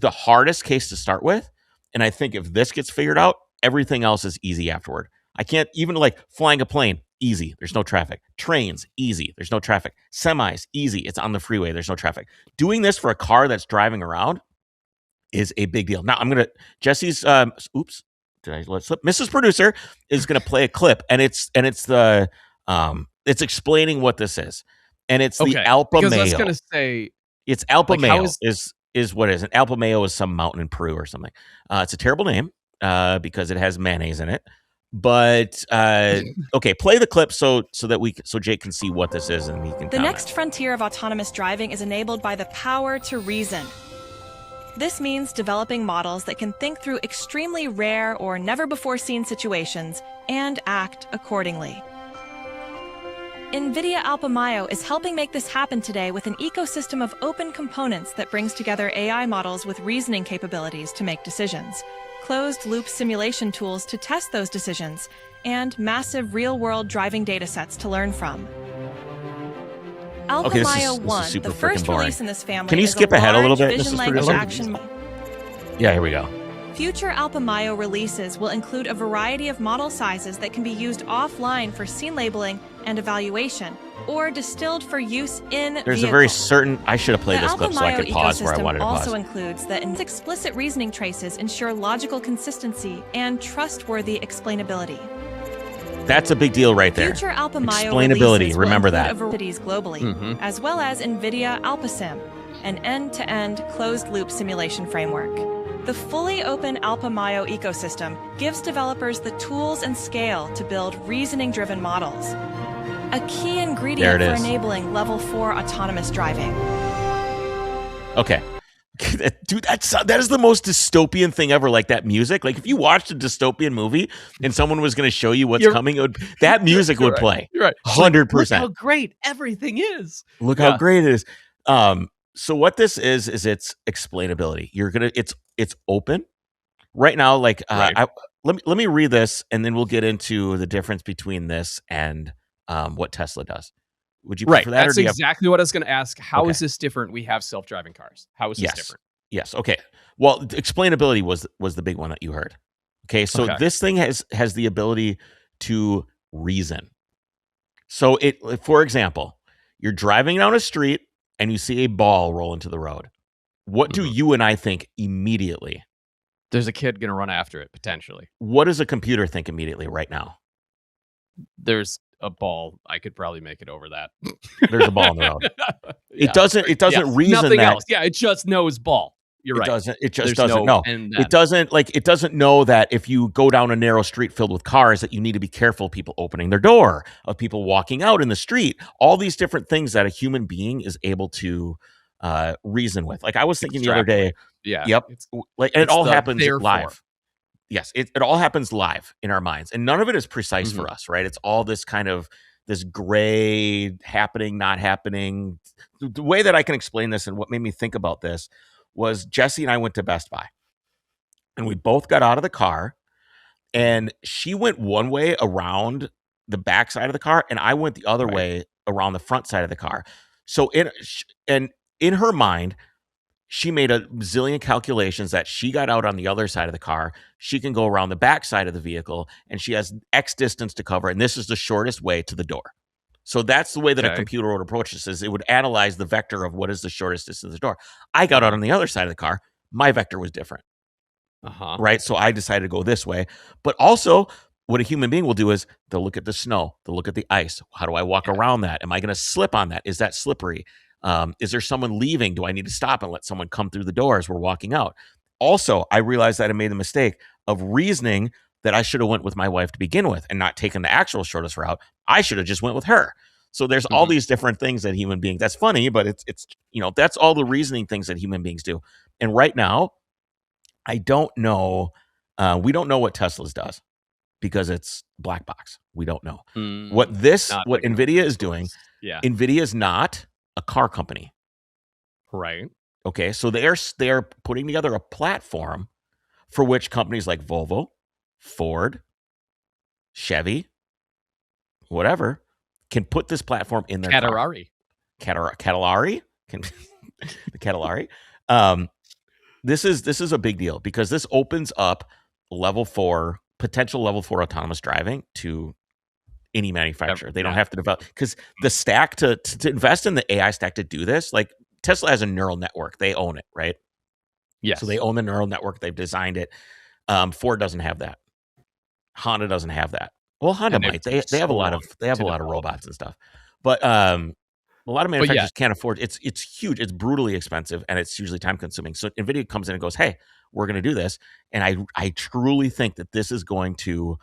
the hardest case to start with. And I think if this gets figured out, everything else is easy afterward. I can't even like flying a plane, easy. There's no traffic. Trains, easy. There's no traffic. Semis, easy. It's on the freeway. There's no traffic. Doing this for a car that's driving around is a big deal. Now Jesse's oops, did I let slip? Mrs. Producer is gonna play a clip, and it's it's explaining what this is. And it's the Alpa Mayo. Because I was gonna say it's Alpa Mayo is what it is. And Alpa Mayo is some mountain in Peru or something. It's a terrible name because it has mayonnaise in it. But okay, play the clip so Jake can see what this is and he can. The next frontier of autonomous driving is enabled by the power to reason. This means developing models that can think through extremely rare or never-before-seen situations and act accordingly. NVIDIA Alpa Mayo is helping make this happen today with an ecosystem of open components that brings together AI models with reasoning capabilities to make decisions, closed-loop simulation tools to test those decisions, and massive real-world driving datasets to learn from. Alpa Mayo 1, the first release in this family. Can you skip ahead a little bit? This is Yeah, here we go. Future Alpa Mayo releases will include a variety of model sizes that can be used offline for scene labeling and evaluation, or distilled for use in There's a very certain. I should have played this clip so I could pause where I wanted to pause. Also includes that explicit reasoning traces ensure logical consistency and trustworthy explainability. That's a big deal right there. Future Alpa Mayo explainability, remember that. Globally, as well as NVIDIA AlpaSim, an end-to-end closed-loop simulation framework. The fully open Alpa Mayo ecosystem gives developers the tools and scale to build reasoning-driven models, a key ingredient for enabling Level 4 autonomous driving. Okay, Dude, that is the most dystopian thing ever. Like that music. Like if you watched a dystopian movie and someone was going to show you what's coming, that music would play. You're right. 100%. Look how great everything is. Look how great it is. So what this is it's explainability. It's open right now. Like let me read this, and then we'll get into the difference between this and what Tesla does. Would you prefer that? That's exactly what I was going to ask. How is this different? We have self-driving cars. How is this different? Yes. Okay. Well, explainability was the big one that you heard. Okay. So this thing has the ability to reason. So for example, you're driving down a street and you see a ball roll into the road. What do you and I think immediately? There's a kid going to run after it, potentially. What does a computer think immediately right now? There's a ball. I could probably make it over that. There's a ball in the road. It doesn't reason nothing that. else. Yeah, it just knows ball. You're right. It just doesn't know. It doesn't know that if you go down a narrow street filled with cars that you need to be careful of people opening their door, of people walking out in the street, all these different things that a human being is able to reason with. Like I was thinking the other day. Yeah. Yep. And it all happens live. Yes, it all happens live in our minds, and none of it is precise for us, right? It's all this kind of this gray happening, not happening. The way that I can explain this and what made me think about this was Jesse and I went to Best Buy, and we both got out of the car, and she went one way around the back side of the car, and I went the other way around the front side of the car. So in her mind, she made a zillion calculations that she got out on the other side of the car. She can go around the back side of the vehicle, and she has X distance to cover, and this is the shortest way to the door. So that's the way that a computer would approach this, is it would analyze the vector of what is the shortest distance to the door. I got out on the other side of the car. My vector was different. Right? So I decided to go this way. But also, what a human being will do is they'll look at the snow. They'll look at the ice. How do I walk around that? Am I going to slip on that? Is that slippery? Is there someone leaving? Do I need to stop and let someone come through the door as we're walking out? Also, I realized that I made the mistake of reasoning that I should have went with my wife to begin with and not taken the actual shortest route. I should have just went with her. So there's all these different things that human beings, that's funny, but it's that's all the reasoning things that human beings do. And right now, I don't know. We don't know what Tesla's does because it's black box. We don't know what NVIDIA is doing. Yeah. NVIDIA is not a car company. Right. Okay. So they are putting together a platform for which companies like Volvo, Ford, Chevy, whatever, can put this platform in their Cadillac. Cadillac? The Cadillac. This is a big deal because this opens up potential level 4 autonomous driving to any manufacturer. They don't have to develop, because the stack to invest in the AI stack to do this, like Tesla has a neural network. They own it, right? Yes. So they own the neural network. They've designed it. Ford doesn't have that. Honda doesn't have that. Well, Honda might. They have a lot of robots and stuff. But a lot of manufacturers can't afford it. It's huge. It's brutally expensive, and it's hugely time consuming. So NVIDIA comes in and goes, "Hey, we're going to do this." And I truly think that there's going to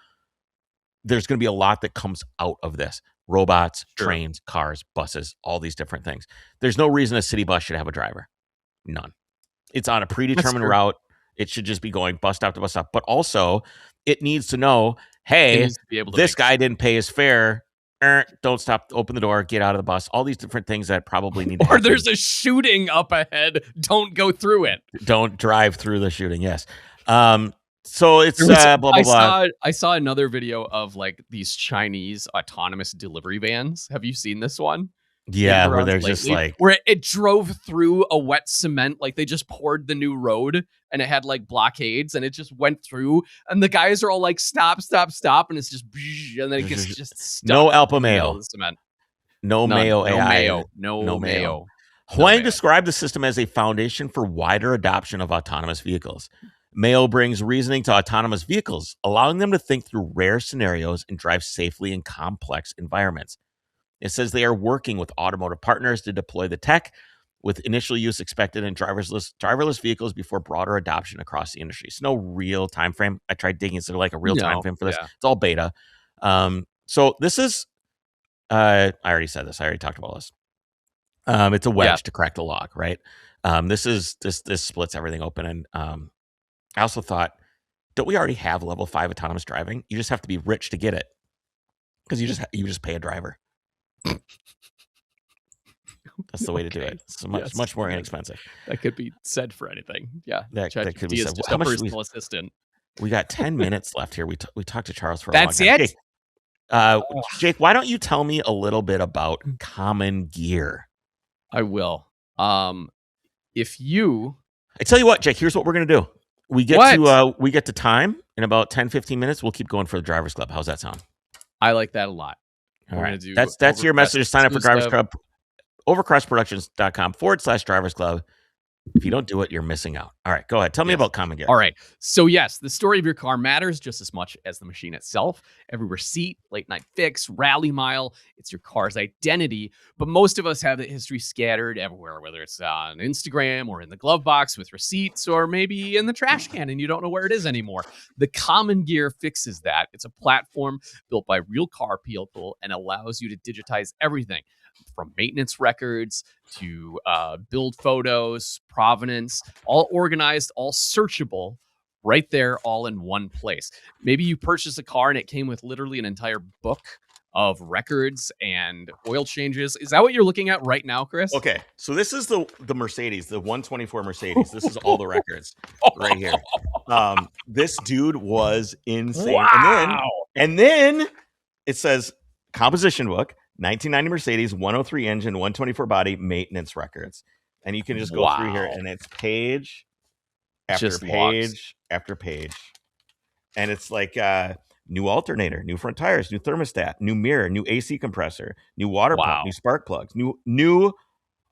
be a lot that comes out of this. Robots, trains, cars, buses, all these different things. There's no reason a city bus should have a driver. None. It's on a predetermined route. It should just be going bus stop to bus stop. But also, it needs to know, hey, this guy didn't pay his fare. Don't stop. Open the door. Get out of the bus. All these different things that probably need to happen. Or there's a shooting up ahead. Don't go through it. Don't drive through the shooting. Yes. So it's blah, blah, blah. I saw another video of like these Chinese autonomous delivery vans. Have you seen this one? Yeah, where they're just like, where it drove through a wet cement, like they just poured the new road and it had like blockades and it just went through, and the guys are all like, stop, and it's just, and then it gets just stuck. No Alpha Mayo. Cement. No Mayo AI. No Mayo. Huang described the system as a foundation for wider adoption of autonomous vehicles. Mayo brings reasoning to autonomous vehicles, allowing them to think through rare scenarios and drive safely in complex environments. It says they are working with automotive partners to deploy the tech, with initial use expected in driverless vehicles before broader adoption across the industry. It's no real time frame. I tried digging. Is there like a real time frame for this? Yeah. It's all beta. So this is, I already said this. I already talked about this. It's a wedge to crack the lock, right? This splits everything open. And I also thought, don't we already have level 5 autonomous driving? You just have to be rich to get it, because you just pay a driver. That's the way to do it. It's much more inexpensive. That could be said for anything. Yeah, that could be said. Just a personal assistant. We got 10 minutes left here. We talked to Charles for a That's long time. it. Jake, why don't you tell me a little bit about Common Gear? I will. If you, I tell you what, Jake, here's what we're gonna do. We get to time in about 10-15 minutes. We'll keep going for the Drivers Club. How's that sound? I like that a lot. All right. That's your message. Sign up for Drivers Club. Overcrossproductions.com/Drivers Club. If you don't do it, you're missing out. All right, go ahead. Tell me about Common Gear. All right. So yes, the story of your car matters just as much as the machine itself. Every receipt, late night fix, rally mile, it's your car's identity. But most of us have the history scattered everywhere, whether it's on Instagram or in the glove box with receipts, or maybe in the trash can and you don't know where it is anymore. The Common Gear fixes that. It's a platform built by real car people and allows you to digitize everything, from maintenance records to build photos, provenance, all organized, all searchable, right there, all in one place. Maybe you purchased a car and it came with literally an entire book of records and oil changes. Is that what you're looking at right now, Chris? Okay, so this is the Mercedes, the 124 Mercedes. This is all the records right here. This dude was insane. Wow. And then it says composition book, 1990 Mercedes, 103 engine, 124 body, maintenance records. And you can just go through here, and it's page after page after page. And it's like new alternator, new front tires, new thermostat, new mirror, new AC compressor, new water pump, new spark plugs, new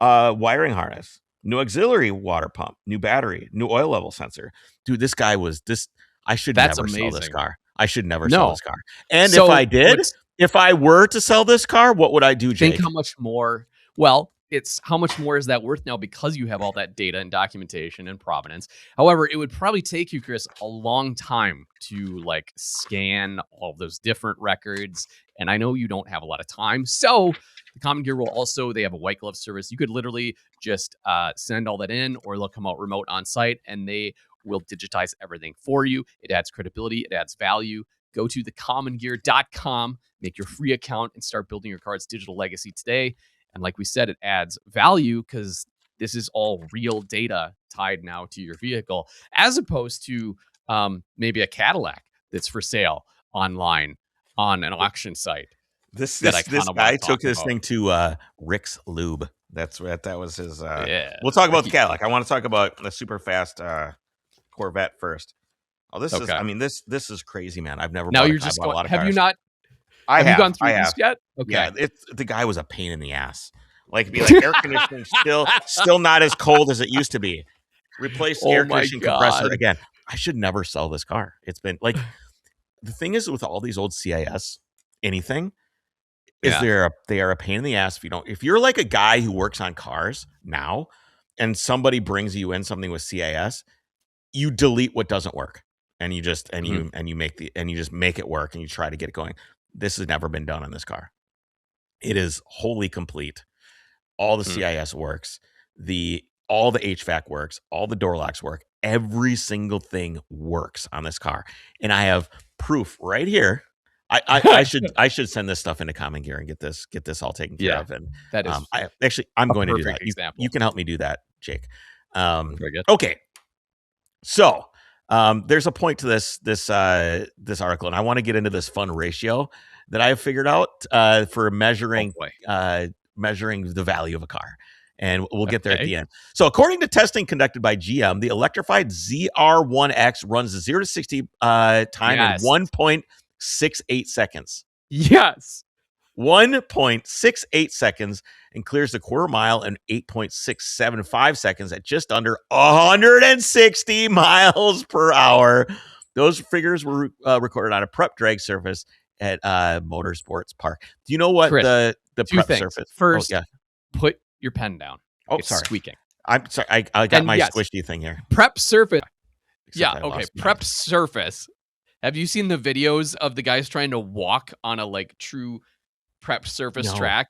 wiring harness, new auxiliary water pump, new battery, new oil level sensor. Dude, this guy was this. I should never sell this car. I should never sell this car. And if I did, if I were to sell this car, what would I do, Jake? Think how much more. Well, it's how much more is that worth now, because you have all that data and documentation and provenance. However, it would probably take you, Chris, a long time to like scan all those different records. And I know you don't have a lot of time. So the Common Gear will also, they have a white glove service. You could literally just send all that in, or they'll come out remote on site and they will digitize everything for you. It adds credibility. It adds value. Go to thecommongear.com, make your free account, and start building your car's digital legacy today. And like we said, it adds value because this is all real data tied now to your vehicle, as opposed to maybe a Cadillac that's for sale online on an auction site. This guy took this thing to Rick's Lube. That was his. We'll talk about the Cadillac. I want to talk about the super fast Corvette first. Oh, this is. I mean, this is crazy, man. I've never. Now you're just going. Have you not? Have you gone through this yet? Okay. Yeah, the guy was a pain in the ass. Like, it'd be like air conditioning still not as cold as it used to be. Replace air conditioning compressor again. I should never sell this car. It's been like, the thing is with all these old CIS anything is they are a pain in the ass if you're like a guy who works on cars now and somebody brings you in something with CIS, you delete what doesn't work and you just you just make it work and you try to get it going. This has never been done on this car. It is wholly complete. All the CIS works. All the HVAC works. All the door locks work. Every single thing works on this car. And I have proof right here. I should send this stuff into Common Gear and get this all taken care of. And that is I'm going to do that. Example. You can help me do that, Jake. Very good. Okay. So there's a point to this article, and I want to get into this fun ratio that I have figured out for measuring the value of a car. And we'll get there at the end. So according to testing conducted by GM, the electrified ZR1X runs 0 to 60 time in 1.68 seconds. Yes. 1.68 seconds, and clears the quarter mile in 8.675 seconds at just under 160 miles per hour. Those figures were recorded on a prep drag surface at Motorsports Park. Do you know what Chris, the prep things. surface? First, put your pen down. It's squeaking. I'm sorry. I got my squishy thing here. Prep surface. Except Prep surface. Have you seen the videos of the guys trying to walk on a like true prep surface track?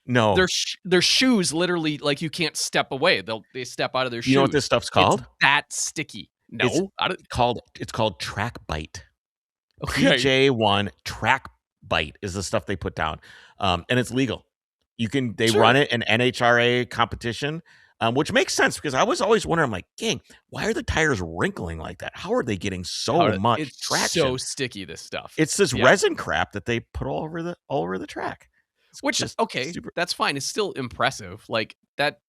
No. Their shoes literally, like, you can't step away. They step out of their shoes. You know what this stuff's called? It's that sticky. No. It's called track bite. Okay. PJ1 track bite is the stuff they put down. And it's legal. They run it in NHRA competition, which makes sense because I was always wondering, I'm like, dang, why are the tires wrinkling like that? How are they getting so much traction? So sticky, this stuff. It's this resin crap that they put all over the track. Which is okay. That's fine. It's still impressive. Like that.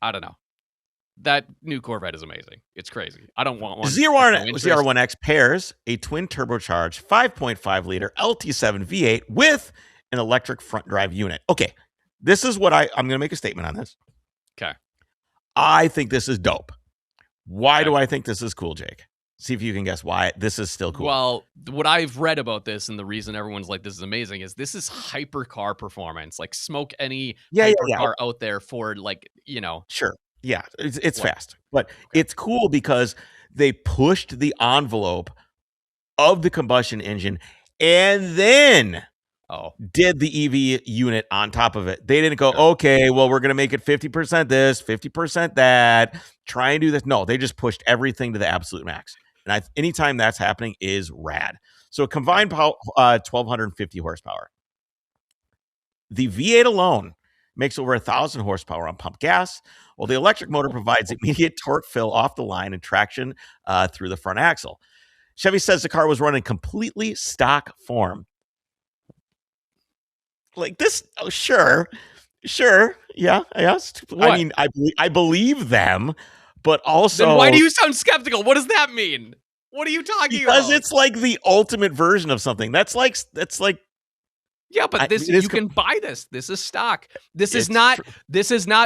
I don't know. That new Corvette is amazing. It's crazy. I don't want one. ZR1X pairs a twin turbocharged 5.5 liter LT7 V8 with an electric front drive unit. Okay, this is what I'm going to make a statement on this. Okay, I think this is dope. Why do I think this is cool, Jake? See if you can guess why this is still cool. Well, what I've read about this and the reason everyone's like, this is amazing, is this is hypercar performance. Like, smoke any hypercar out there for, like, Sure. Yeah, it's fast. But it's cool because they pushed the envelope of the combustion engine and then did the EV unit on top of it. They didn't go, okay, well, we're going to make it 50% this, 50% that, try and do this. No, they just pushed everything to the absolute max. And anytime that's happening is rad. So a combined 1,250 horsepower. The V8 alone makes over 1,000 horsepower on pump gas, while the electric motor provides immediate torque fill off the line and traction through the front axle. Chevy says the car was run in completely stock form. Like this, sure, yeah. I mean, I believe them, but also, then why do you sound skeptical? What does that mean? What are you talking about? Because it's like the ultimate version of something. That's like. Yeah, but you can buy this. This is stock. This is not.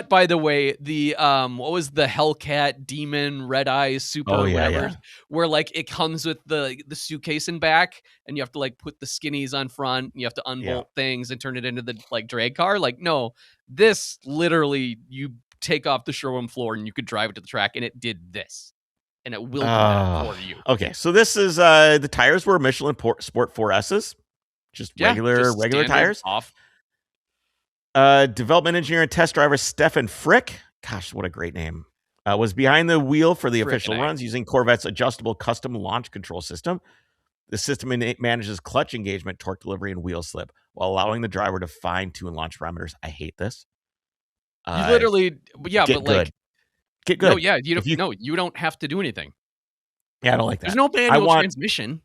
By the way, the what was the Hellcat Demon Red Eyes Super whatever, where like it comes with the suitcase in back, and you have to like put the skinnies on front. And you have to unbolt things and turn it into the like drag car. Like, no, this literally you take off the showroom floor and you could drive it to the track, and it did this, and it will do that for you. Okay, so this is the tires were Michelin Sport 4S's. Just regular tires. Off. Development engineer and test driver Stefan Frick, gosh, what a great name, was behind the wheel for the official runs using Corvette's adjustable custom launch control system. The system manages clutch engagement, torque delivery, and wheel slip while allowing the driver to fine-tune launch parameters. I hate this. You literally, get but good. Like, get good. No, yeah, you don't have to do anything. Yeah, I don't like that. There's no manual transmission.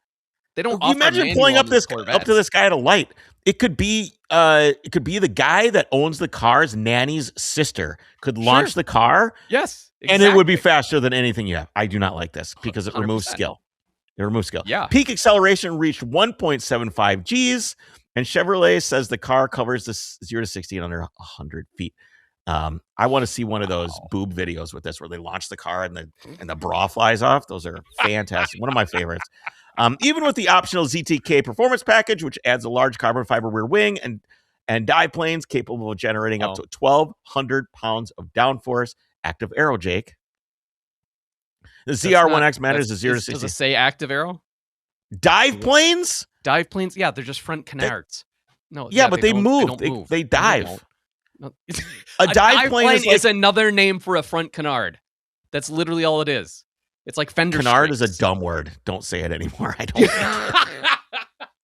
They don't. You imagine pulling up to this guy at a light. It could be the guy that owns the car's nanny's sister could launch the car. Yes, exactly. And it would be faster than anything you have. I do not like this because it 100%. Removes skill. It removes skill. Yeah. Peak acceleration reached 1.75 Gs, and Chevrolet says the car covers the 0 to 60 in under 100 feet. I want to see one of those boob videos with this where they launch the car and the bra flies off. Those are fantastic. One of my favorites. Even with the optional ZTK performance package, which adds a large carbon fiber rear wing and dive planes capable of generating up to 1,200 pounds of downforce, active aero, Jake. The ZR1X manages a 0 to 60. Does it say active aero? Dive planes? Dive planes? Yeah, they're just front canards. But they move. They dive. No. A dive plane is another name for a front canard. That's literally all it is. It's like fender canard strings. Is a dumb word. Don't say it anymore. I don't.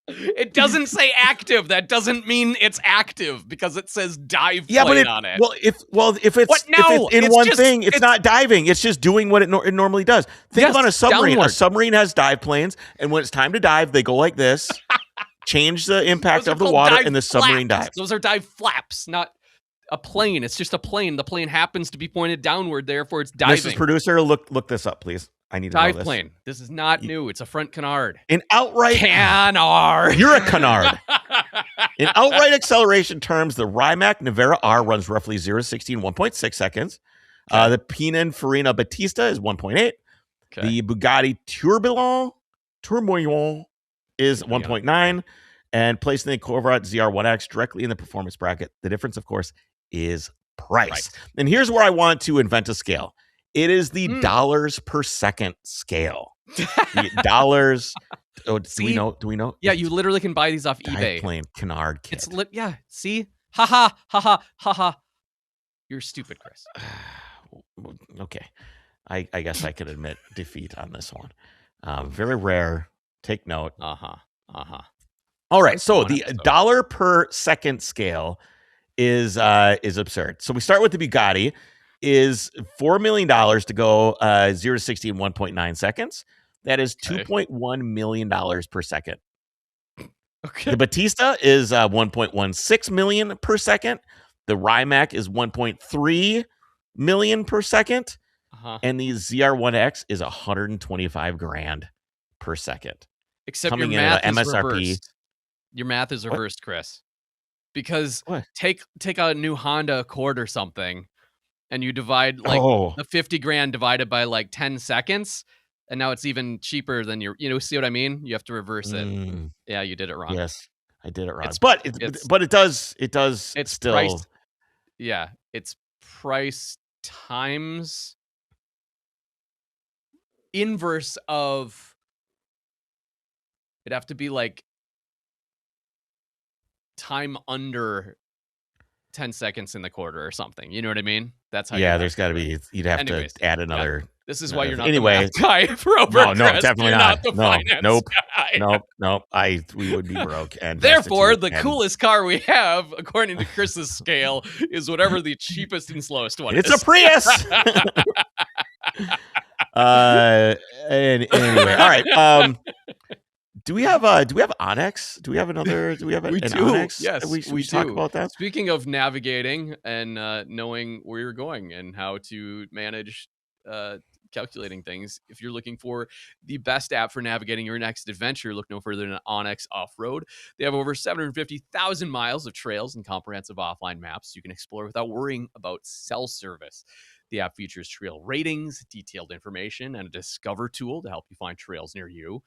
It doesn't say active. That doesn't mean it's active because it says dive plane on it. If it's in one thing, it's not diving. It's just doing what it normally does. Think about a submarine. Downward. A submarine has dive planes, and when it's time to dive, they go like this, change the impact of the water, and the submarine dives. Those are dive flaps, not a plane. It's just a plane. The plane happens to be pointed downward, therefore it's diving. Mrs. Producer, look this up, please. I need to know this. Dive plane. This is not new. It's a front canard. An outright canard. You're a canard. In outright acceleration terms, the Rimac Nevera R runs roughly 0 to 60 in 1.6 seconds. The Pininfarina Battista is 1.8. Okay. The Bugatti Tourbillon is 1.9. And placing the Corvette ZR1X directly in the performance bracket. The difference, of course, is price. Right. And here's where I want to invent a scale. It is the dollars per second scale. Dollars. Do we know? Yeah, you literally can buy these off eBay. Plane canard kit. See, Ha ha ha ha ha ha. You're stupid, Chris. Okay. I guess I could admit defeat on this one. Very rare. Take note. All right. So the dollar per second scale is absurd. So we start with the Bugatti. Is $4 million to go 0 to 60 in 1.9 seconds. That is $2.1 million per second. Okay. The Batista is 1.16 million per second. The Rimac is 1.3 million per second. And the ZR1X is 125 grand per second. Except coming your in math at is MSRP. reversed. Your math is reversed, Chris. Because What? take a new Honda Accord or something, and you divide the 50 grand divided by like 10 seconds, and now it's even cheaper than see what I mean? You have to reverse it. Yeah, you did it wrong. Yes, I did it wrong. It's still. Price, yeah, it's price times inverse of. It'd have to be like time under 10 seconds in the quarter or something. You know what I mean? That's how. Yeah, there's got to be. You'd have to add another. Yeah. This is why you're not anyway, the math guy for over. No, definitely not. The Nope. Guy. We would be broke. And therefore, the coolest car we have, according to Chris's scale, is whatever the cheapest and slowest one is. It's a Prius. Anyway, all right. Do we have Onyx? Do we have another? Do we have an Onyx? Yes, we talk about that. Speaking of navigating and knowing where you're going and how to manage calculating things, if you're looking for the best app for navigating your next adventure, look no further than Onyx Off-Road. They have over 750,000 miles of trails and comprehensive offline maps you can explore without worrying about cell service. The app features trail ratings, detailed information, and a discover tool to help you find trails near you.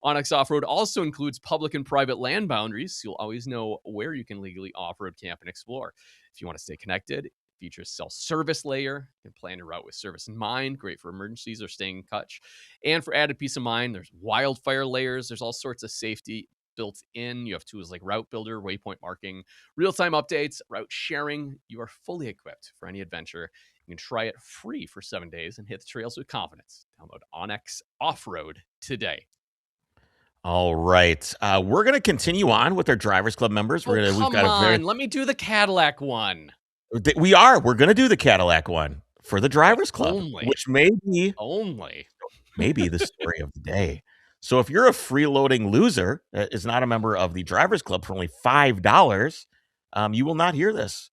Onyx Off-Road also includes public and private land boundaries, so you'll always know where you can legally off-road, camp, and explore. If you want to stay connected, it features self-service layer. You can plan your route with service in mind, great for emergencies or staying in touch. And for added peace of mind, there's wildfire layers. There's all sorts of safety built in. You have tools like route builder, waypoint marking, real-time updates, route sharing. You are fully equipped for any adventure. You can try it free for 7 days and hit the trails with confidence. Download Onyx Off-Road today. All right, we're gonna continue on with our Drivers Club members. We've got let me do the Cadillac one. We're gonna do the Cadillac one for the Drivers Club, which may be the story of the day. So if you're a freeloading loser that is not a member of the Drivers Club for only $5, you will not hear this.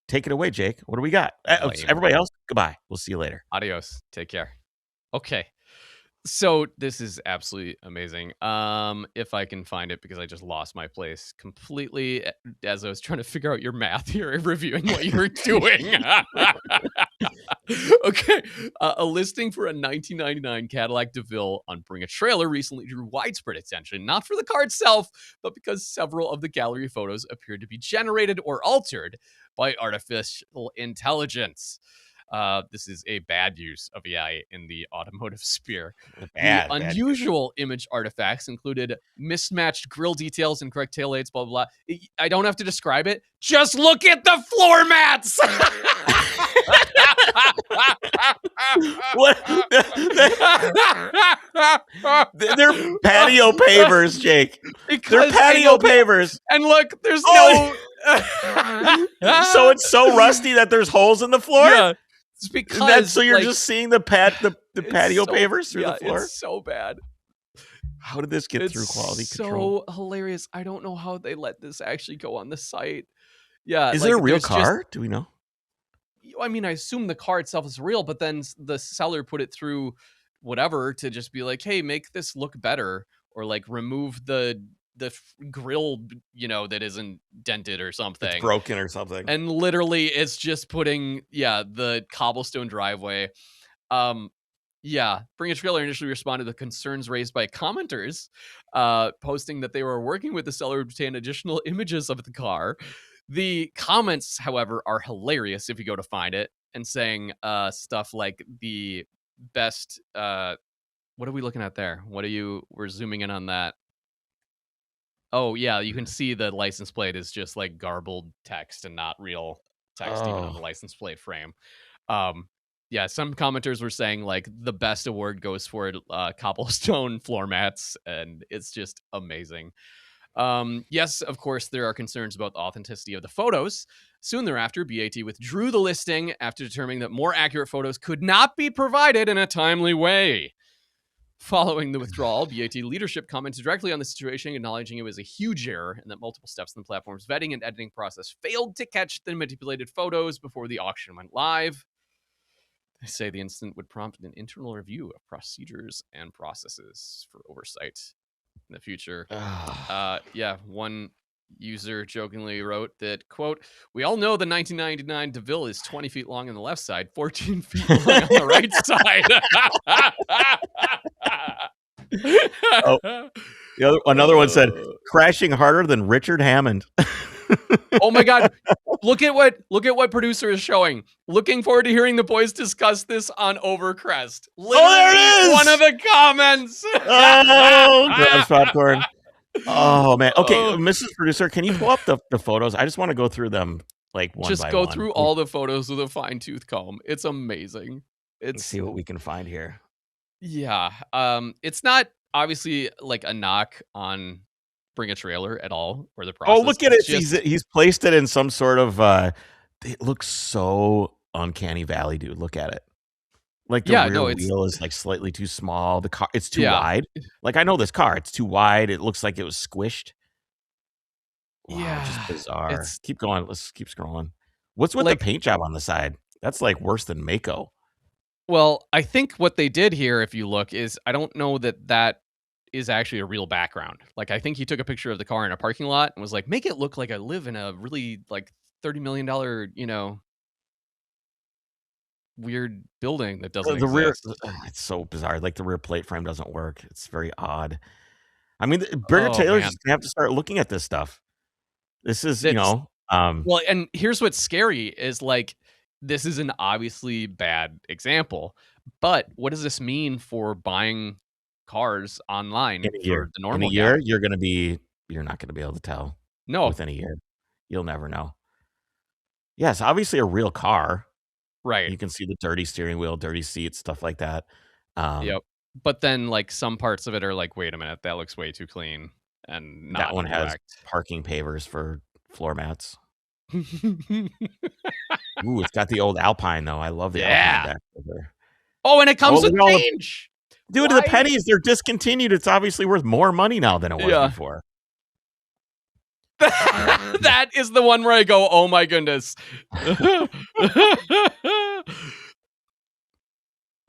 Take it away, Jake. What do we got? Everybody else, goodbye. We'll see you later. Adios. Take care. Okay. So this is absolutely amazing. If I can find it, because I just lost my place completely as I was trying to figure out your math here, reviewing what you were doing. Okay. A listing for a 1999 Cadillac DeVille on Bring a Trailer recently drew widespread attention, not for the car itself, but because several of the gallery photos appeared to be generated or altered by artificial intelligence. This is a bad use of AI in the automotive sphere. The unusual image artifacts included mismatched grille details, incorrect taillights, blah, blah, blah. I don't have to describe it. Just look at the floor mats! What? They're patio pavers, Jake. They're patio pavers. And look, there's no... So it's so rusty that there's holes in the floor? Yeah. It's because so you're just seeing the patio pavers through the floor? It's so bad. How did this get through quality control? So hilarious. I don't know how they let this actually go on the site. Yeah. Is it a real car? Do we know? I mean, I assume the car itself is real, but then the seller put it through whatever to just be like, hey, make this look better, or like remove the grill, that isn't dented or something. It's broken or something. And literally it's just putting, the cobblestone driveway. Bring a Trailer initially responded to concerns raised by commenters, posting that they were working with the seller to obtain additional images of the car. The comments, however, are hilarious if you go to find it, and saying stuff like the best, what are we looking at there? We're zooming in on that. Oh yeah, you can see the license plate is just like garbled text and not real text even on the license plate frame. Yeah, some commenters were saying like the best award goes for cobblestone floor mats, and it's just amazing. Yes, of course, there are concerns about the authenticity of the photos. Soon thereafter, BAT withdrew the listing after determining that more accurate photos could not be provided in a timely way. Following the withdrawal, BAT leadership commented directly on the situation, acknowledging it was a huge error and that multiple steps in the platform's vetting and editing process failed to catch the manipulated photos before the auction went live. They say the incident would prompt an internal review of procedures and processes for oversight in the future. Yeah, one user jokingly wrote that, quote, "We all know the 1999 DeVille is 20 feet long on the left side, 14 feet long on the right side." Another one said, "Crashing harder than Richard Hammond." Oh my God. Look at what producer is showing. Looking forward to hearing the boys discuss this on Overcrest. Literally, there it is! one of the comments. Oh, grabs popcorn. Oh man. Okay, Mrs. Producer, can you pull up the photos? I just want to go through them like one just by go one. through all the photos with a fine-tooth comb. It's amazing. Let's see what we can find here. Yeah. It's not obviously like a knock on Bring a Trailer at all or the process. Oh, look at it. He's placed it in some sort of it looks so uncanny valley, dude. Look at it. Like the rear wheel is like slightly too small. The car, it's too wide. Like I know this car, it's too wide. It looks like it was squished. Wow, just bizarre. Keep going. Let's keep scrolling. What's with the paint job on the side? That's like worse than Mako. Well, I think what they did here, if you look, is I don't know that is actually a real background. Like I think he took a picture of the car in a parking lot and was like, make it look like I live in a really like $30 million, weird building that doesn't exist. It's so bizarre. Like the rear plate frame doesn't work. It's very odd. I mean, Bernard Taylor's just gonna have to start looking at this stuff. This is, well, and here's what's scary is like, this is an obviously bad example, but what does this mean for buying cars online in a year? For the normal in a year, you're not going to be able to tell. No, within a year, you'll never know. Yes, obviously a real car, right? You can see the dirty steering wheel, dirty seats, stuff like that. Yep. But then, like some parts of it are like, wait a minute, that looks way too clean, and not that one correct. has parking pavers for floor mats. Ooh, it's got the old Alpine though. I love the Alpine back there. Oh, and it comes with change. Dude, the pennies, they're discontinued. It's obviously worth more money now than it was before. That is the one where I go, oh my goodness. There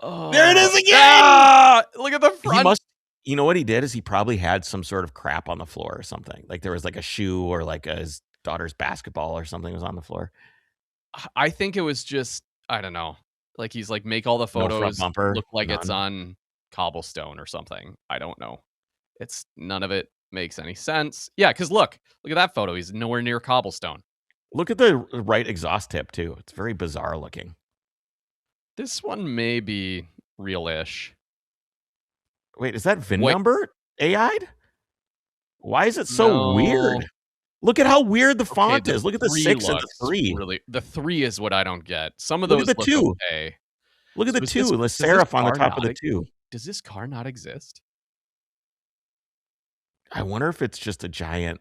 it is again. Look at the front. You know what he did is he probably had some sort of crap on the floor or something. Like there was like a shoe or like his daughter's basketball or something was on the floor. I think it was just, I don't know. Like he's like, make all the photos look like it's on cobblestone or something. I don't know. It's none of it makes any sense. Yeah, because look at that photo. He's nowhere near cobblestone. Look at the right exhaust tip too. It's very bizarre looking. This one may be real-ish. Wait, is that VIN number AI'd? Why is it so weird? Look at how weird the font is. Look at the 6 and the 3. Really, the 3 is what I don't get. Some of those look at the 2. Okay. Look at the 2. The serif on the top of the 2. Does this car not exist? I wonder if it's just a giant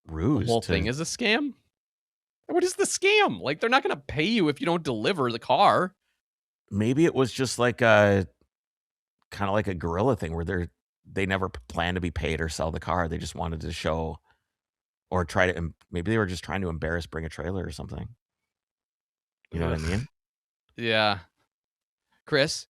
ruse. The whole thing is a scam? What is the scam? Like, they're not going to pay you if you don't deliver the car. Maybe it was just like a kind of like a guerrilla thing where they never planned to be paid or sell the car. They just wanted to show or try to, maybe they were just trying to embarrass Bring a Trailer or something. You know what I mean? Yeah. Chris,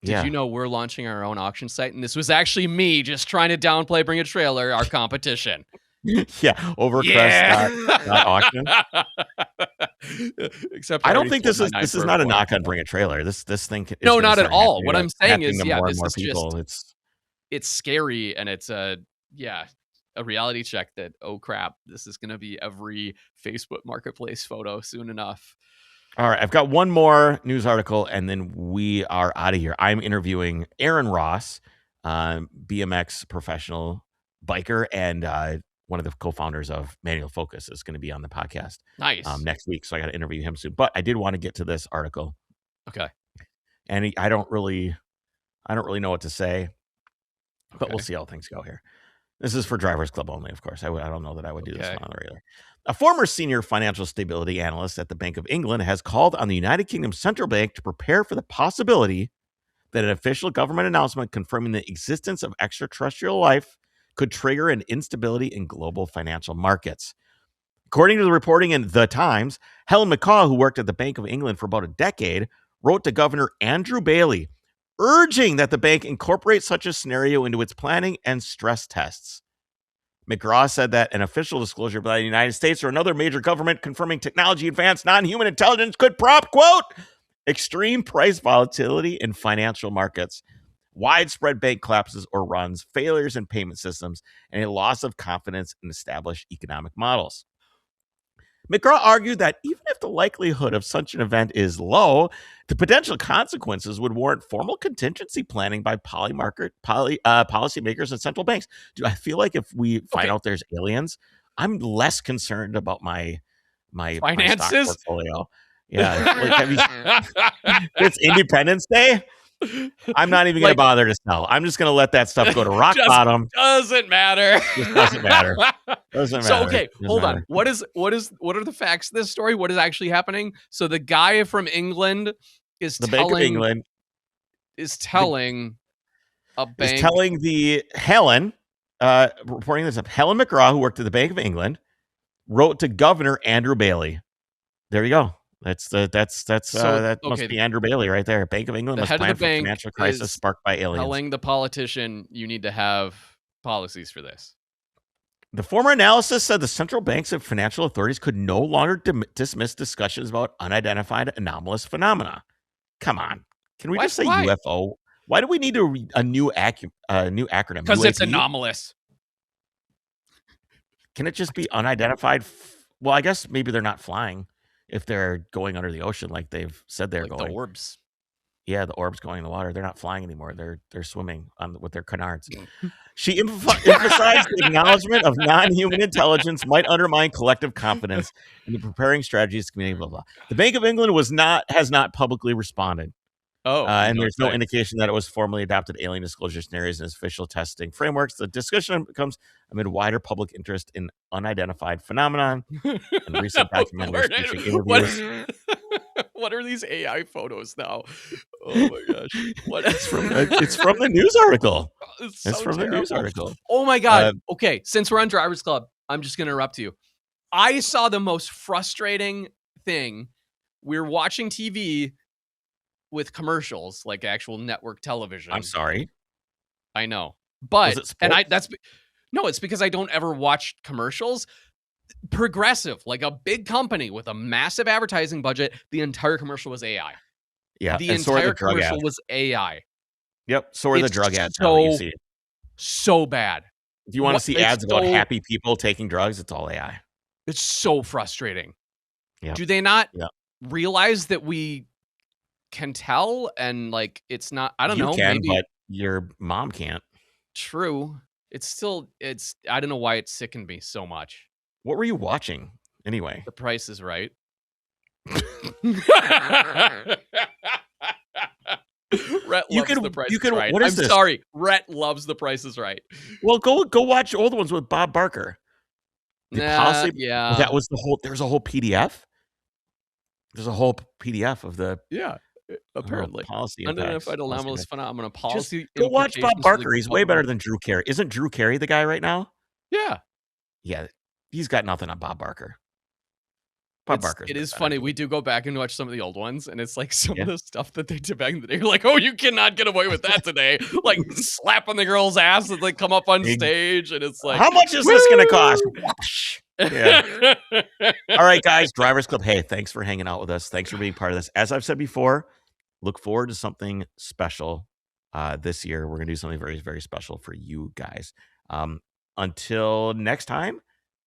did you know we're launching our own auction site? And this was actually me just trying to downplay Bring a Trailer, our competition. Yeah, Overcrest.auction. Except I don't think this is not a knock on Bring a Trailer. This thing no, not at all. What I'm saying is, more this and more is people. Just it's scary, and it's a reality check that, oh crap, this is going to be every Facebook Marketplace photo soon enough. All right, I've got one more news article, and then we are out of here. I'm interviewing Aaron Ross, BMX professional biker, and one of the co-founders of Manual Focus, is going to be on the podcast Nice. next week. So I got to interview him soon. But I did want to get to this article. Okay. And I don't really know what to say, but we'll see how things go here. This is for Drivers Club only, of course. I don't know that I would do this one on the regular. A former senior financial stability analyst at the Bank of England has called on the United Kingdom Central Bank to prepare for the possibility that an official government announcement confirming the existence of extraterrestrial life could trigger an instability in global financial markets. According to the reporting in The Times, Helen McCaw, who worked at the Bank of England for about a decade, wrote to Governor Andrew Bailey, urging that the bank incorporate such a scenario into its planning and stress tests. McGraw said that an official disclosure by the United States or another major government confirming technology advanced non-human intelligence could prompt, quote, extreme price volatility in financial markets, widespread bank collapses or runs, failures in payment systems, and a loss of confidence in established economic models. McGraw argued that even if the likelihood of such an event is low, the potential consequences would warrant formal contingency planning by policymakers and central banks. Dude, I feel like if we find out there's aliens, I'm less concerned about my finances stock portfolio. Yeah, it's Independence Day. I'm not even going to bother to sell. I'm just going to let that stuff go to rock bottom. Doesn't matter. Just doesn't matter. Doesn't matter. So okay, hold matter. on. What are the facts of this story? What is actually happening? So the guy from England is Bank of England is telling a bank, is telling the Helen reporting this up. Helen McGraw, who worked at the Bank of England, wrote to Governor Andrew Bailey. There you go. That must be Andrew Bailey right there. Bank of England must plan for financial crisis sparked by aliens. Telling the politician you need to have policies for this. The former analysis said the central banks and financial authorities could no longer dismiss discussions about unidentified anomalous phenomena. Come on, can we just say UFO? Why do we need a new acronym? Because it's anomalous. Can it just be unidentified? Well, I guess maybe they're not flying. If they're going under the ocean like they've said they're going. The orbs. Yeah, the orbs going in the water. They're not flying anymore. They're swimming with their canards. She emphasized the acknowledgement of non-human intelligence might undermine collective confidence in the preparing strategies community, blah, blah. The Bank of England has not publicly responded. And there's no indication that it was formally adopted alien disclosure scenarios in its official testing frameworks. The discussion comes amid wider public interest in unidentified phenomenon and recent documentaries featuring interviews. What are these AI photos now? Oh my gosh! It's from the news article. It's from the news article. Oh my god! Okay, since we're on Drivers Club, I'm just gonna interrupt you. I saw the most frustrating thing. We're watching TV with commercials, like actual network television. I'm sorry. I know. But it's because I don't ever watch commercials. Progressive, like a big company with a massive advertising budget, the entire commercial was AI. Yeah. The entire commercial was AI. Yep. So are the drug ads. So bad. If you want to see ads about happy people taking drugs, it's all AI. It's so frustrating. Yep. Do they not realize that we can tell, and like it's not, I don't know, maybe, but your mom can't. True. It's I don't know why it sickened me so much. What were you watching anyway? The Price is Right. Rhett loves The Price is Right. I'm sorry, Rhett loves The Price is Right. Well, go watch old ones with Bob Barker. Yeah. That was there's a whole PDF. There's a whole PDF of the apparently policy unidentified anomalous phenomena policy. Just go watch Bob Barker. He's way better than Drew Carey. Isn't Drew Carey the guy right now? Yeah. He's got nothing on Bob Barker. It is funny. We do go back and watch some of the old ones, and it's like some of the stuff that they did back in the day. You're like, oh, you cannot get away with that today. Like slapping the girl's ass as they come up on stage, and it's like, how much is this going to cost? Yeah. All right, guys. Drivers Club. Hey, thanks for hanging out with us. Thanks for being part of this. As I've said before, look forward to something special this year. We're going to do something very, very special for you guys. Until next time,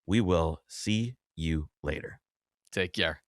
we will see you later. Take care.